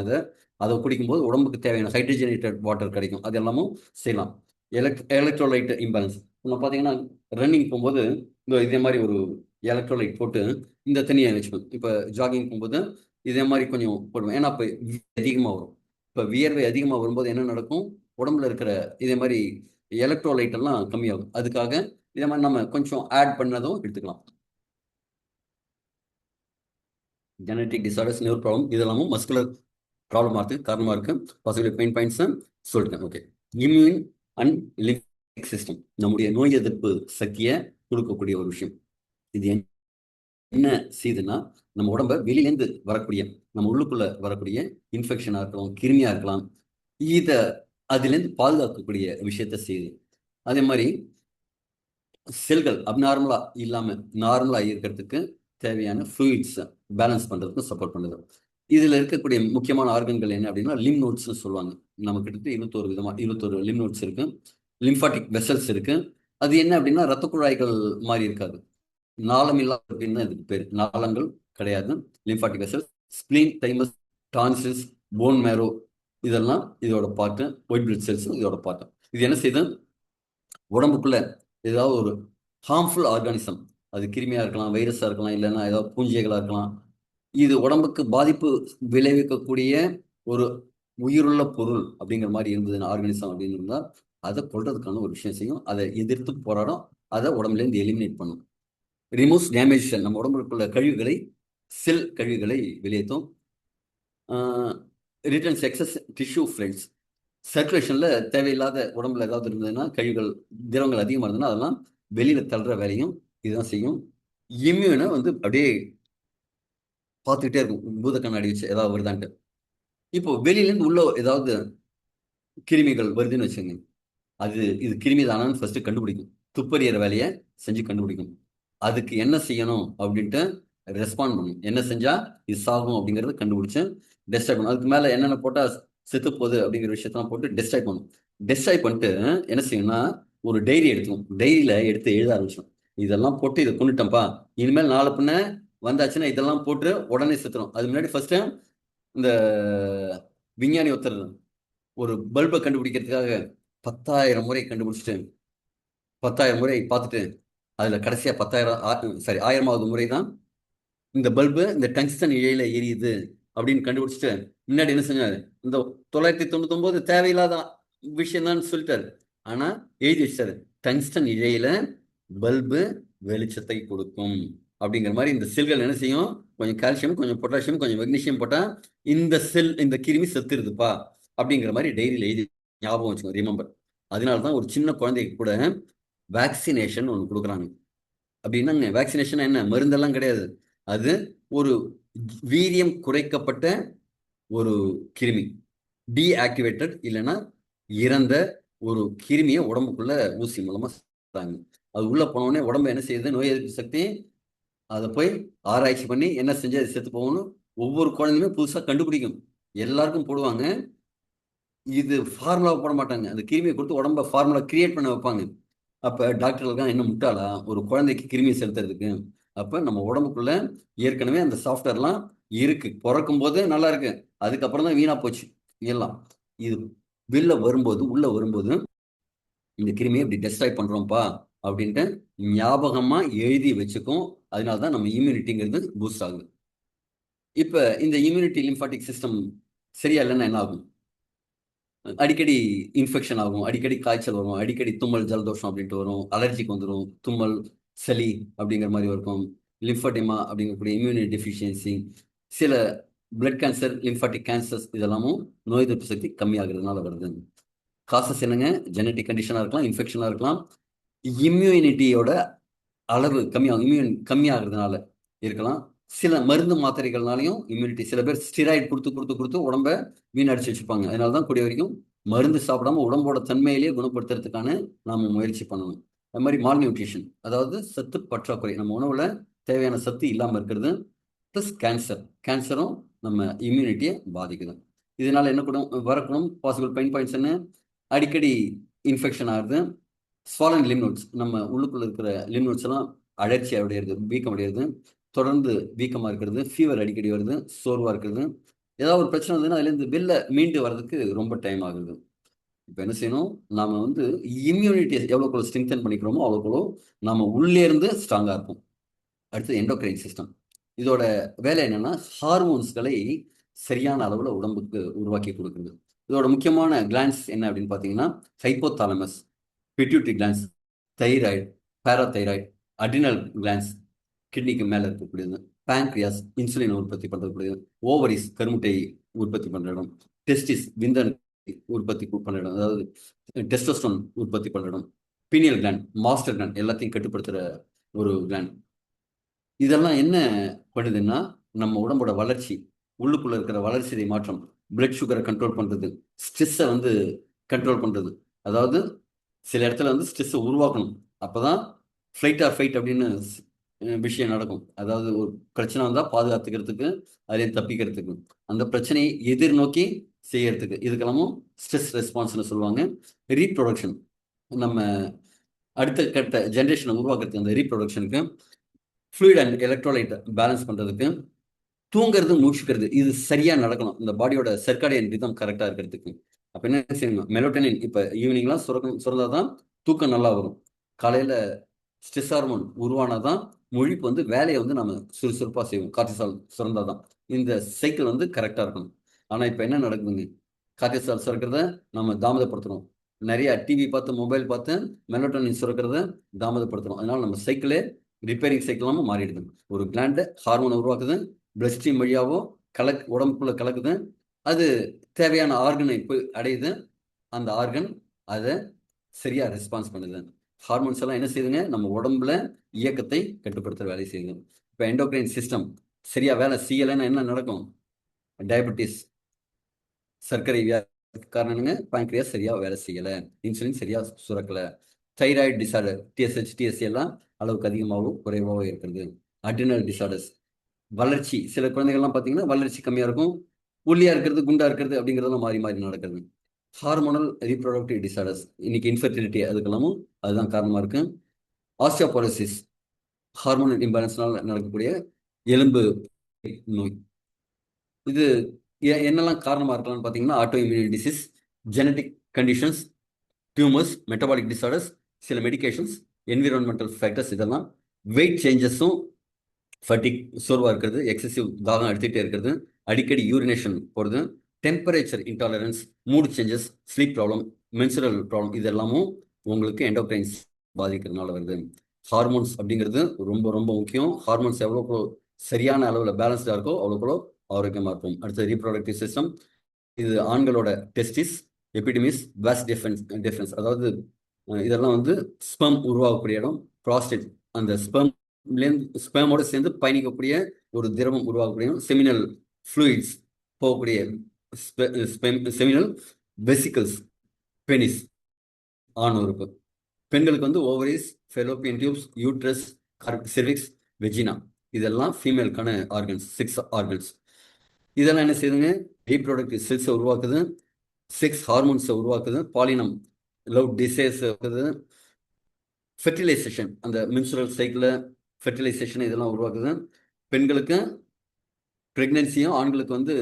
அதை குடிக்கும்போது உடம்புக்கு தேவையான ஹைட்ரஜனேட்டட் வாட்டர் கிடைக்கும். அது எல்லாமும் செய்யலாம். எலக்ட்ரோலைட் இம்பேலன்ஸ், நம்ம பார்த்தீங்கன்னா ரன்னிங் போகும்போது இதே மாதிரி ஒரு எலக்ட்ரோலைட் போட்டு இந்த தண்ணியை வச்சுக்கணும். இப்போ ஜாகிங் போகும்போது இதே மாதிரி கொஞ்சம் போடுவேன். ஏன்னா இப்போ அதிகமாக வரும். இப்போ வியர்வை அதிகமாக வரும்போது என்ன நடக்கும்? உடம்புல இருக்கிற இதே மாதிரி எலக்ட்ரோலைட் எல்லாம் கம்மியாகும். அதுக்காக இதே மாதிரி நம்ம கொஞ்சம் ஆட் பண்ணதும் எடுத்துக்கலாம். ஜெனட்டிக் டிசார்டர்ஸ், நியூரோ ப்ராப்ளம், இதெல்லாமும் மஸ்குலர் ப்ராப்ளம் ஆகிறதுக்கு காரணமாக இருக்கு. பாசிபிள் பெயின் பாயிண்ட்ஸ் சொல்லிட்டேன். Okay, immune and limbic system, நம்முடைய நோய் எதிர்ப்பு சக்தியை கொடுக்கக்கூடிய ஒரு விஷயம். இது என்ன செய்யுதுன்னா, நம்ம உடம்ப வெளியிலேருந்து வரக்கூடிய, நம்ம உள்ளுக்குள்ள வரக்கூடிய இன்ஃபெக்ஷனா இருக்கலாம், கிருமியா இருக்கலாம், இதை அதுலேருந்து பாதுகாக்கக்கூடிய விஷயத்த செய்யுது. அதே மாதிரி செல்கள் அப்நார்மலா இல்லாம நார்மலா இருக்கிறதுக்கு தேவையான ஃப்ளூயிட்ஸ் பேலன்ஸ் பண்றதுக்கு சப்போர்ட் பண்ணுது. இதுல இருக்கக்கூடிய முக்கியமான ஆர்கன்கள் என்ன அப்படின்னா, லிம் நோட்ஸ்னு சொல்லுவாங்க. நம்ம கிட்ட 21 லிம் நோட்ஸ் இருக்கு. லிம்பாட்டிக் வெசல்ஸ் இருக்கு. அது என்ன அப்படின்னா, ரத்த குழாய்கள் மாதிரி இருக்காது, நாளம் இல்லா அப்படின்னு தான் இதுக்கு பேர். நாளங்கள் கிடையாது. Lymphatic vessels, spleen, thymus, tonsils, phone மேரோ, இதெல்லாம் இதோட பார்ட்டு. ஒயிட் பிளட் செல்ஸ் இதோட பார்ட்டு. இது என்ன செய்யுது? உடம்புக்குள்ள ஏதாவது ஒரு ஹார்ம்ஃபுல் ஆர்கானிசம், அது கிருமியா இருக்கலாம், வைரஸா இருக்கலாம், இல்லைன்னா ஏதாவது பூஞ்சைகளா இருக்கலாம், இது உடம்புக்கு பாதிப்பு விளைவிக்கக்கூடிய ஒரு உயிருள்ள பொருள் அப்படிங்கிற மாதிரி இருந்ததுன்னா, ஆர்கானிசம் அப்படின்னு இருந்தால் அதை கொள்றதுக்கான ஒரு விஷயம் செய்யும். அதை எதிர்த்து போராடும். அதை உடம்புலேருந்து எலிமினேட் பண்ணும். ரிமூவ்ஸ் டேமேஜ் செல், நம்ம உடம்புக்குள்ள கழிவுகளை, செல் கழிவுகளை வெளியேற்றும். ரிட்டர்ன்ஸ் எக்ஸஸ் டிஷ்யூ ஃப்ரெண்ட்ஸ், சர்க்குலேஷன்ல தேவையில்லாத உடம்புல ஏதாவது இருந்ததுன்னா, கழிவுகள், திரவங்கள் அதிகமாக இருந்ததுன்னா அதெல்லாம் வெளியில தள்ளுற வேலையும் இதுதான் செய்யும். இம்யூனை வந்து அப்படியே பார்த்துக்கிட்டே இருக்கும், பூத கண்ணாடி வச்சு ஏதாவது வருதான்ட்டு. இப்போ வெளியிலேருந்து உள்ள ஏதாவது கிருமிகள் வருதுன்னு வச்சுங்க, இது கிருமி தானான்னு ஃபர்ஸ்ட் கண்டுபிடிக்கும். துப்பறிகிற வேலையை செஞ்சு கண்டுபிடிக்கும். அதுக்கு என்ன செய்யணும் அப்படின்ட்டு ரெஸ்பாண்ட் பண்ணும். என்ன செஞ்சா இது சாகும் அப்படிங்கறத கண்டுபிடிச்சு டெஸ்ட்ராய் பண்ணும். அதுக்கு மேல என்னென்ன போட்டா செத்து போகுது அப்படிங்கிற விஷயத்தெல்லாம் போட்டு டெஸ்ட்ராய் பண்ணும். டெஸ்ட்ராய் பண்ணிட்டு என்ன செய்யும்னா, ஒரு டைரி எடுத்துக்கும். டைரியில எடுத்து எழுத ஆரம்பிச்சோம், இதெல்லாம் போட்டு இதை கொண்டுட்டேன்ப்பா, இனிமேல் நாளை பின்ன வந்தாச்சுன்னா இதெல்லாம் போட்டு உடனே செத்துரும். அது முன்னாடி ஃபர்ஸ்ட் இந்த விஞ்ஞானி ஒருத்தர் ஒரு பல்பை கண்டுபிடிக்கிறதுக்காக 10,000 முறை கண்டுபிடிச்சிட்டு 10,000 முறை பார்த்துட்டு அதுல கடைசியா 1000வது முறை தான் இந்த பல்பு இந்த டங்ஸ்டன் இழையில எரியுது அப்படின்னு கண்டுபிடிச்சிட்டு முன்னாடி என்ன செஞ்சாரு? இந்த 999 தேவையில்லாத விஷயம் தான் சொல்லிட்டாரு. ஆனா எழுதி வச்சாரு, டங்ஸ்டன் இழையில பல்பு வெளிச்சத்தை கொடுக்கும் அப்படிங்கிற மாதிரி. இந்த செல்கள் என்ன செய்யும்? கொஞ்சம் கால்சியம், கொஞ்சம் பொட்டாசியம், கொஞ்சம் மெக்னீசியம் போட்டா இந்த கிருமி செத்துருதுப்பா அப்படிங்கிற மாதிரி டைரியில எழுதி ஞாபகம் வச்சுக்கோங்க, ரிமெம்பர். அதனாலதான் ஒரு சின்ன குழந்தைக்கு கூட வேக்சினேஷன் ஒன்று கொடுக்குறாங்க. அப்படின்னா வேக்சினேஷன் என்ன, மருந்தெல்லாம் கிடையாது. அது ஒரு வீரியம் குறைக்கப்பட்ட ஒரு கிருமி, டீஆக்டிவேட்டட் இல்லைன்னா இறந்த ஒரு கிருமியை உடம்புக்குள்ள ஊசி மூலமா செலுத்துறாங்க. அது உள்ள போனோடனே உடம்பு என்ன செய்யுது, நோய் எதிர்ப்பு சக்தி அதை போய் ஆராய்ச்சி பண்ணி என்ன செஞ்சு அது செத்து போகணும். ஒவ்வொரு குழந்தையுமே புதுசா கண்டுபிடிக்கும். எல்லாருக்கும் போடுவாங்க. இது ஃபார்முலா போட மாட்டாங்க, அந்த கிருமியை கொடுத்து உடம்ப ஃபார்முலா கிரியேட் பண்ண வைப்பாங்க. அப்ப டாக்டர்களுக்கு என்ன முட்டாளா ஒரு குழந்தைக்கு கிருமியை செலுத்துறதுக்கு? அப்ப நம்ம உடம்புக்குள்ள ஏற்கனவே அந்த சாஃப்ட்வேர்லாம் இருக்கு. பிறக்கும் போது நல்லா இருக்கு, அதுக்கப்புறம் தான் வீணா போச்சு எல்லாம். இது வெளில வரும்போது, உள்ள வரும்போது இந்த கிருமியை இப்படி டெஸ்ட்ராய் பண்றோம்ப்பா அப்படின்ட்டு ஞாபகமா எழுதி வச்சுக்கும். அதனாலதான் நம்ம இம்யூனிட்டிங்கிறது பூஸ்ட் ஆகுது. இப்ப இந்த இம்யூனிட்டி லிம்பாட்டிக் சிஸ்டம் சரியா இல்லைன்னா என்ன ஆகும்? அடிக்கடி இன்ஃபெக்ஷன் ஆகும், அடிக்கடி காய்ச்சல் வரும், அடிக்கடி தும்மல் ஜலதோஷம் அப்படின்ட்டு வரும், அலர்ஜிக்கு வந்துடும், தும்மல் சளி அப்படிங்கிற மாதிரி இருக்கும், லிம்ஃபடிமா அப்படிங்கக்கூடிய இம்யூனிட்டி டெஃபிஷியன்சி, சில பிளட் கேன்சர், லிம்ஃபாட்டிக் கேன்சர்ஸ், இதெல்லாமும் நோய் எதிர்ப்பு சக்தி கம்மியாகிறதுனால வருது. காசஸ் என்னங்க? ஜெனட்டிக் கண்டிஷனாக இருக்கலாம், இன்ஃபெக்ஷனாக இருக்கலாம், இம்யூனிட்டியோட அளவு கம்மியாகும், இம்யூன் கம்மியாகிறதுனால இருக்கலாம். சில மருந்து மாத்திரைகள்னாலையும் இம்யூனிட்டி, சில பேர் ஸ்டிராய்டு கொடுத்து கொடுத்து கொடுத்து உடம்ப வீணடிச்சு வச்சுப்பாங்க. அதனால தான் கூடிய வரைக்கும் மருந்து சாப்பிடாம உடம்போட தன்மையிலேயே குணப்படுத்துறதுக்கான நாம முயற்சி பண்ணணும். அது மாதிரி மால் நியூட்ரிஷன், அதாவது சத்து பற்றாக்குறை, நம்ம உணவுல தேவையான சத்து இல்லாமல் இருக்கிறது, ப்ளஸ் கேன்சரும் நம்ம இம்யூனிட்டியை பாதிக்குது. இதனால என்ன கூட வரக்கூடும் பாசிபிள் பெயின் பாயிண்ட்ஸ் என்ன? அடிக்கடி இன்ஃபெக்ஷன் ஆகுது, ஸ்வாலன் லிம் நோட்ஸ், நம்ம உள்ளுக்குள்ள இருக்கிற லிம் நோட்ஸ் எல்லாம் அழற்சி அடையிறது, வீக்கம் அடையிறது, தொடர்ந்து வீக்கமா இருக்கிறது, ஃபீவர் அடிக்கடி வருது, சோர்வா இருக்கிறது, ஏதாவது ஒரு பிரச்சனை வந்ததுன்னா அதுலேருந்து வெளில மீண்டு வர்றதுக்கு ரொம்ப டைம் ஆகுது. இப்போ என்ன செய்யணும், நாம இம்யூனிட்டியை எவ்வளோக்குள்ள ஸ்ட்ரெங்தன் பண்ணிக்கிறோமோ அவ்வளோக்குள்ள நம்ம உள்ளே இருந்து ஸ்ட்ராங்கா இருக்கும். அடுத்து எண்டோக்ரைன் சிஸ்டம். இதோட வேலை என்னன்னா, ஹார்மோன்ஸ்களை சரியான அளவுல உடம்புக்கு உருவாக்கி கொடுக்குது. இதோட முக்கியமான கிளான்ஸ் என்ன அப்படின்னு பார்த்தீங்கன்னா, hypothalamus, pituitary glands, thyroid, parathyroid, adrenal glands, கிட்னிக்கு மேலே இருக்கக்கூடியது, பேங்க்ரியாஸ், இன்சுலின் உற்பத்தி பண்ணுறக்கூடியது, ஓவரிஸ், கருமுட்டை உற்பத்தி பண்ணுற இடம், டெஸ்டிஸ், விந்தணு உற்பத்தி பண்ணுற இடம், அதாவது டெஸ்டோஸ்டோன் உற்பத்தி பண்ணுற இடம், பீனியல் கிளாண்ட், மாஸ்டர் கிளாண்ட், எல்லாத்தையும் கட்டுப்படுத்துகிற ஒரு கிளாண்ட். இதெல்லாம் என்ன பண்ணுதுன்னா, நம்ம உடம்போட வளர்ச்சி, உள்ளுக்குள்ள இருக்கிற வளர்ச்சிதை மாற்றம், பிளட் சுகரை கண்ட்ரோல் பண்றது, ஸ்ட்ரெஸ்ஸை கண்ட்ரோல் பண்றது. அதாவது சில இடத்துல ஸ்ட்ரெஸ்ஸை உருவாக்கணும், அப்பதான் ஃப்ளைட் ஆர் ஃபைட் அப்படின்னு விஷயம் நடக்கும். அதாவது ஒரு பிரச்சனை வந்தா பாதுகாத்துக்கிறதுக்கு, அதையும் தப்பிக்கிறதுக்கு, அந்த பிரச்சனையை எதிர்நோக்கி செய்யறதுக்கு, இதுக்கெல்லாமும் ஸ்ட்ரெஸ் ரெஸ்பான்ஸ்னு சொல்லுவாங்க. ரீப்ரொடக்ஷன், நம்ம அடுத்த கட்ட ஜென்ரேஷனை உருவாக்குறதுக்கு, அந்த ரீப்ரொடக்ஷனுக்கு, ஃப்ளூயிட் அண்ட் எலக்ட்ரோலைட் பேலன்ஸ் பண்றதுக்கு, தூங்குறது, மூச்சுக்கிறது, இது சரியா நடக்கணும், இந்த பாடியோட சர்க்காடியன் ரிதம் கரெக்டா இருக்கிறதுக்கு. அப்ப என்ன செய்யணும், மெலோட்டனின் இப்ப ஈவினிங்லாம் சுரந்தாதான் தூக்கம் நல்லா வரும். காலையில ஸ்ட்ரெஸ் ஹார்மோன் உருவானாதான் முழிப்பு வேலையை நம்ம சுறுசுறுப்பா செய்வோம், கார்டிசால் சுரந்தாதான். இந்த சைக்கிள் கரெக்டா இருக்கணும். ஆனா இப்ப என்ன நடக்குதுங்க, கார்டிசால் சுரக்கிறத நம்ம தாமதப்படுத்துறோம், நிறைய டிவி பார்த்து மொபைல் பார்த்து மெலோட்டனின் சுரக்கிறத தாமதப்படுத்துறோம். அதனால நம்ம சைக்கிளே ரிப்பேரிங் சைக்கிளாம மாறிடுது. ஒரு கிளாண்டு ஹார்மோனை உருவாக்குது, பிளட் ஸ்ட்ரீம் வழியாவோ உடம்புக்குள்ள கலக்குது, அது தேவையான ஆர்கனை போய் அடையுது, அந்த ஆர்கன் அதை சரியா ரெஸ்பான்ஸ் பண்ணுது. ஹார்மோன்ஸ் எல்லாம் என்ன செய்யுதுங்க, நம்ம உடம்புல இயக்கத்தை கட்டுப்படுத்துற வேலை செய்யுது. இப்போ எண்டோக்ரைன் சிஸ்டம் சரியா வேலை செய்யலைன்னா என்ன நடக்கும்? டயபெட்டிஸ், சர்க்கரை வியாதிக்கு காரணம் என்னங்க, பேங்க்ரியாஸ் சரியா வேலை செய்யல, இன்சுலின் சரியா சுரக்கல, தைராய்டு டிசார்டர், டிஎஸ்ஹெச் டிஎஸ்சி எல்லாம் அளவுக்கு அதிகமாகவும் குறைவாகவும் இருக்கிறது, அட்ரினல் டிசார்டர்ஸ், வளர்ச்சி, சில குழந்தைகள்லாம் பார்த்தீங்கன்னா வளர்ச்சி கம்மியா இருக்கும், ஒல்லியா இருக்கிறது, குண்டா இருக்கிறது அப்படிங்கிறதெல்லாம் மாறி மாறி நடக்கிறது. ஹார்மோனல் ரீப்ரொடக்டிவ் டிசார்டர்ஸ், இன்னைக்கு இன்ஃபர்டிலிட்டி, அதுக்கெல்லாமும் அதுதான் காரணமா இருக்கு. ஆஸ்டியோபோரோசிஸ், ஹார்மோனல் இம்பேலன்ஸ்னால நடக்கக்கூடிய எலும்பு நோய். இது என்னெல்லாம் காரணமா இருக்கலாம்னு பார்த்தீங்கன்னா, auto immune disease, genetic conditions, tumours, metabolic disorders, சில மெடிகேஷன்ஸ், என்விரான்மெண்டல் ஃபேக்டர்ஸ், இதெல்லாம் வெயிட் சேஞ்சஸும், ஃபட்டிக், சோர்வா இருக்கிறது, எக்ஸசிவ் தாகம் எடுத்துகிட்டே இருக்கிறது, அடிக்கடி யூரினேஷன் போகிறது, temperature intolerance, mood changes, sleep problem, menstrual problem, இது எல்லாமும் உங்களுக்கு எண்டோக்ரைன்ஸ் பாதிக்கிறதுனால வருது. ஹார்மோன்ஸ் அப்படிங்கிறது ரொம்ப ரொம்ப முக்கியம். ஹார்மோன்ஸ் எவ்வளோக்கு சரியான அளவில் பேலன்ஸ்டாக இருக்கோ அவ்வளோக்குள்ள ஆரோக்கியமாக இருக்கும். அடுத்தது ரீப்ரொடக்டிவ் சிஸ்டம், இது ஆண்களோட டெஸ்டிஸ், எபிடிமிஸ், வாஸ் டிஃபரன்ஸ், அதாவது இதெல்லாம் ஸ்பெர்ம் உருவாகக்கூடிய இடம், ப்ராஸ்டேட், அந்த ஸ்பெர்மோட சேர்ந்து பயணிக்கக்கூடிய ஒரு திரவம் உருவாக்கக்கூடிய செமினல் ஃப்ளூயிட்ஸ் போகக்கூடிய செமினல் வெசிக்கல்ஸ் பெனிஸ் ஆண் உறுப்பு. பெண்களுக்கு வந்து ovaries, Fallopian tubes, uterus, cervix, vagina, இதெல்லாம் ஃபீமேலுக்கான ஆர்கன்ஸ், 6 ஆர்கன்ஸ். இதெல்லாம் என்ன செய்யுதுங்க? ரீப்ரொடக்டிவ் செல்ஸை உருவாக்குது, செக்ஸ் ஹார்மோன்ஸை உருவாக்குது, பாலினம் லவ் டிசைர்ஸ் இருக்குது, ஃபெர்டிலைசேஷன் அந்த மின்சுரல் சைக்கிள் ஃபெர்டிலைசேஷன் இதெல்லாம் உருவாக்குது. பெண்களுக்கு ப்ரெக்னென்சியும், ஆண்களுக்கு வந்து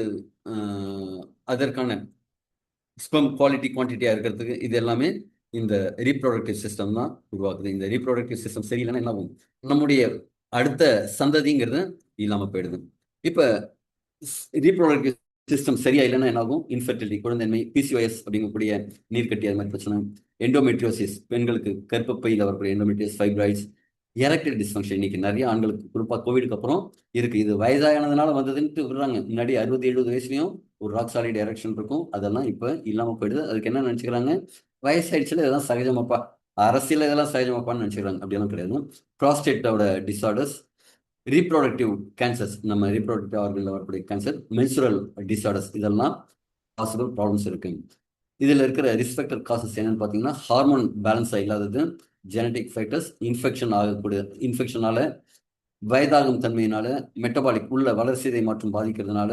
அதற்கான ஸ்பெர்ம் குவாலிட்டி குவான்டிட்டியாக இருக்கிறதுக்கு இது எல்லாமே இந்த ரீப்ரொடக்டிவ் சிஸ்டம் தான் உருவாக்குது. இந்த ரீப்ரொடக்டிவ் சிஸ்டம் சரியில்லைன்னா என்ன ஆகும்? நம்முடைய அடுத்த சந்ததிங்கிறது இல்லாமல் போயிடுது. இப்போ ரீப்ரொடக்டிவ் சிஸ்டம் சரியா இல்லைன்னா என்ன ஆகும்? இன்ஃபர்டிலிட்டி, குழந்தைமை, பிசிஓஎஸ் அப்படிங்கக்கூடிய நீர்க்கட்டி, அது மாதிரி பிரச்சனை, எண்டோமெட்ரியோசிஸ், பெண்களுக்கு கர்ப்பப்பையில் வரக்கூடிய எண்டோமெட்ரியோஸ், ஃபைப்ராய்ட்ஸ், எரக்டைல் டிஸ்ஃபங்க்ஷன் இன்னைக்கு நிறைய ஆண்களுக்கு, குறிப்பாக கோவிடுக்கு அப்புறம் இருக்கு. இது வயதானதுனால வந்ததுன்ட்டு விடுறாங்க. முன்னாடி 60-70 வயசுலையும் ஒரு ராக் சாலிட் எரெக்ஷன் இருக்கும். அதெல்லாம் இப்போ இல்லாமல் போயிடுது. அதுக்கு என்ன நினச்சிக்கிறாங்க? வயசாயிடுச்சுல இதெல்லாம் சகஜமாப்பா, அரசியல் இதெல்லாம் சகஜமாப்பான்னு நினச்சிக்கிறாங்க. அப்படியெல்லாம் கிடையாது. ப்ராஸ்டேட்டோட டிசார்டர்ஸ், ரீப்ரொடக்டிவ் கேன்சர்ஸ், நம்ம ரீப்ரொடக்டிவ் ஆர்கனில் வரக்கூடிய கேன்சர், மென்சுரல் டிசார்டர்ஸ், இதெல்லாம் பாசிபிள் ப்ராப்ளம்ஸ் இருக்கு. இதில் இருக்கிற ரிஸ்பெக்டர் காசஸ் என்னன்னு பார்த்தீங்கன்னா, ஹார்மோன் பேலன்ஸாக இல்லாதது, ஜெனட்டிக் ஃபேக்டர்ஸ், இன்ஃபெக்ஷன் ஆகக்கூடிய இன்ஃபெக்ஷனால, வயதாகும் தன்மையினால, மெட்டபாலிக் உள்ள வளர்சிதை மாற்றம் பாதிக்கிறதுனால,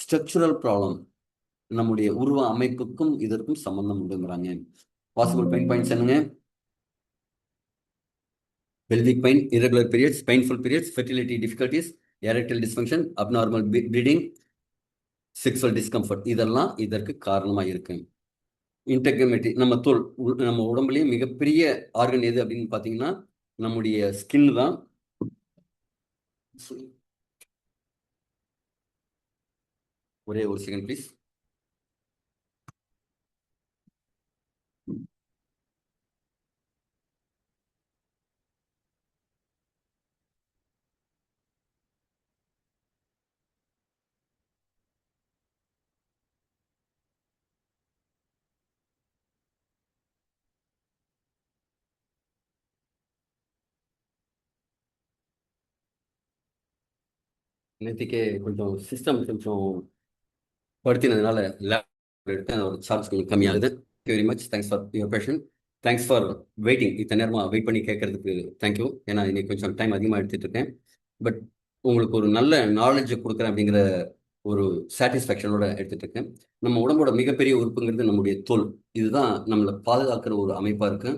ஸ்ட்ரக்சுரல் ப்ராப்ளம், நம்முடைய உருவ அமைப்புக்கும் இதற்கும் சம்பந்தம் உண்டுங்கிறாங்க. பாசிபிள் பெயின் பாயிண்ட்ஸ் என்னங்க? pelvic pain, irregular periods, painful periods, fertility difficulties, erectile dysfunction, abnormal bleeding, sexual discomfort, இதெல்லாம் இதற்கு காரணமா இருக்கு. இன்டெக்ரிட்டி, நம்ம தோல், நம்ம உடம்புலயே மிகப்பெரிய ஆர்கன் எது அப்படின்னு பார்த்தீங்கன்னா நம்முடைய ஸ்கின் தான். ஒரே ஒரு செகண்ட் ப்ளீஸ். நேற்றுக்கே கொஞ்சம் சிஸ்டம் கொஞ்சம் படுத்தினதுனால லேப் எடுத்து ஒரு சார்ஜ் கொஞ்சம் கம்மியாகுது. Very much thanks for your fashion. Thanks for waiting. இத்தனை நேரமாக வெயிட் பண்ணி கேட்கறதுக்கு தேங்க்யூ. ஏன்னா இன்னைக்கு கொஞ்சம் டைம் அதிகமாக எடுத்துட்டு இருக்கேன். பட் உங்களுக்கு ஒரு நல்ல நாலேஜை கொடுக்குறேன் அப்படிங்கிற ஒரு சாட்டிஸ்ஃபேக்ஷனோட எடுத்துட்டு இருக்கேன். நம்ம உடம்போட மிகப்பெரிய உறுப்புங்கிறது நம்முடைய தோல். இதுதான் நம்மளை பாதுகாக்கிற ஒரு அமைப்பாக இருக்கு.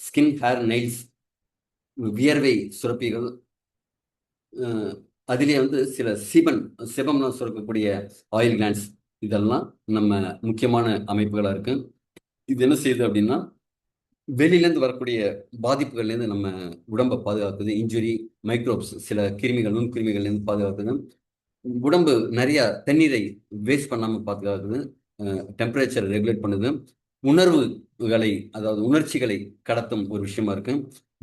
ஸ்கின், ஹேர், நெயில்ஸ், வியர்வை சுரப்பிகள், அதிலே வந்து சில சிபம்னா சுரக்கக்கூடிய ஆயில் கிளான்ஸ், இதெல்லாம் நம்ம முக்கியமான அமைப்புகளாக இருக்கு. இது என்ன செய்யுது அப்படின்னா, வெளியிலேருந்து வரக்கூடிய பாதிப்புகள்லேருந்து நம்ம உடம்பை பாதுகாக்குது. இன்ஜுரி, மைக்ரோப்ஸ், சில கிருமிகள், நுண்கிருமிகள்லேருந்து பாதுகாக்குது. உடம்பு நிறைய தண்ணீரை வேஸ்ட் பண்ணாமல் பாதுகாக்குது. டெம்பரேச்சர் ரெகுலேட் பண்ணுது. உணர்வுகளை, அதாவது உணர்ச்சிகளை கடத்தும் ஒரு விஷயமா இருக்கு.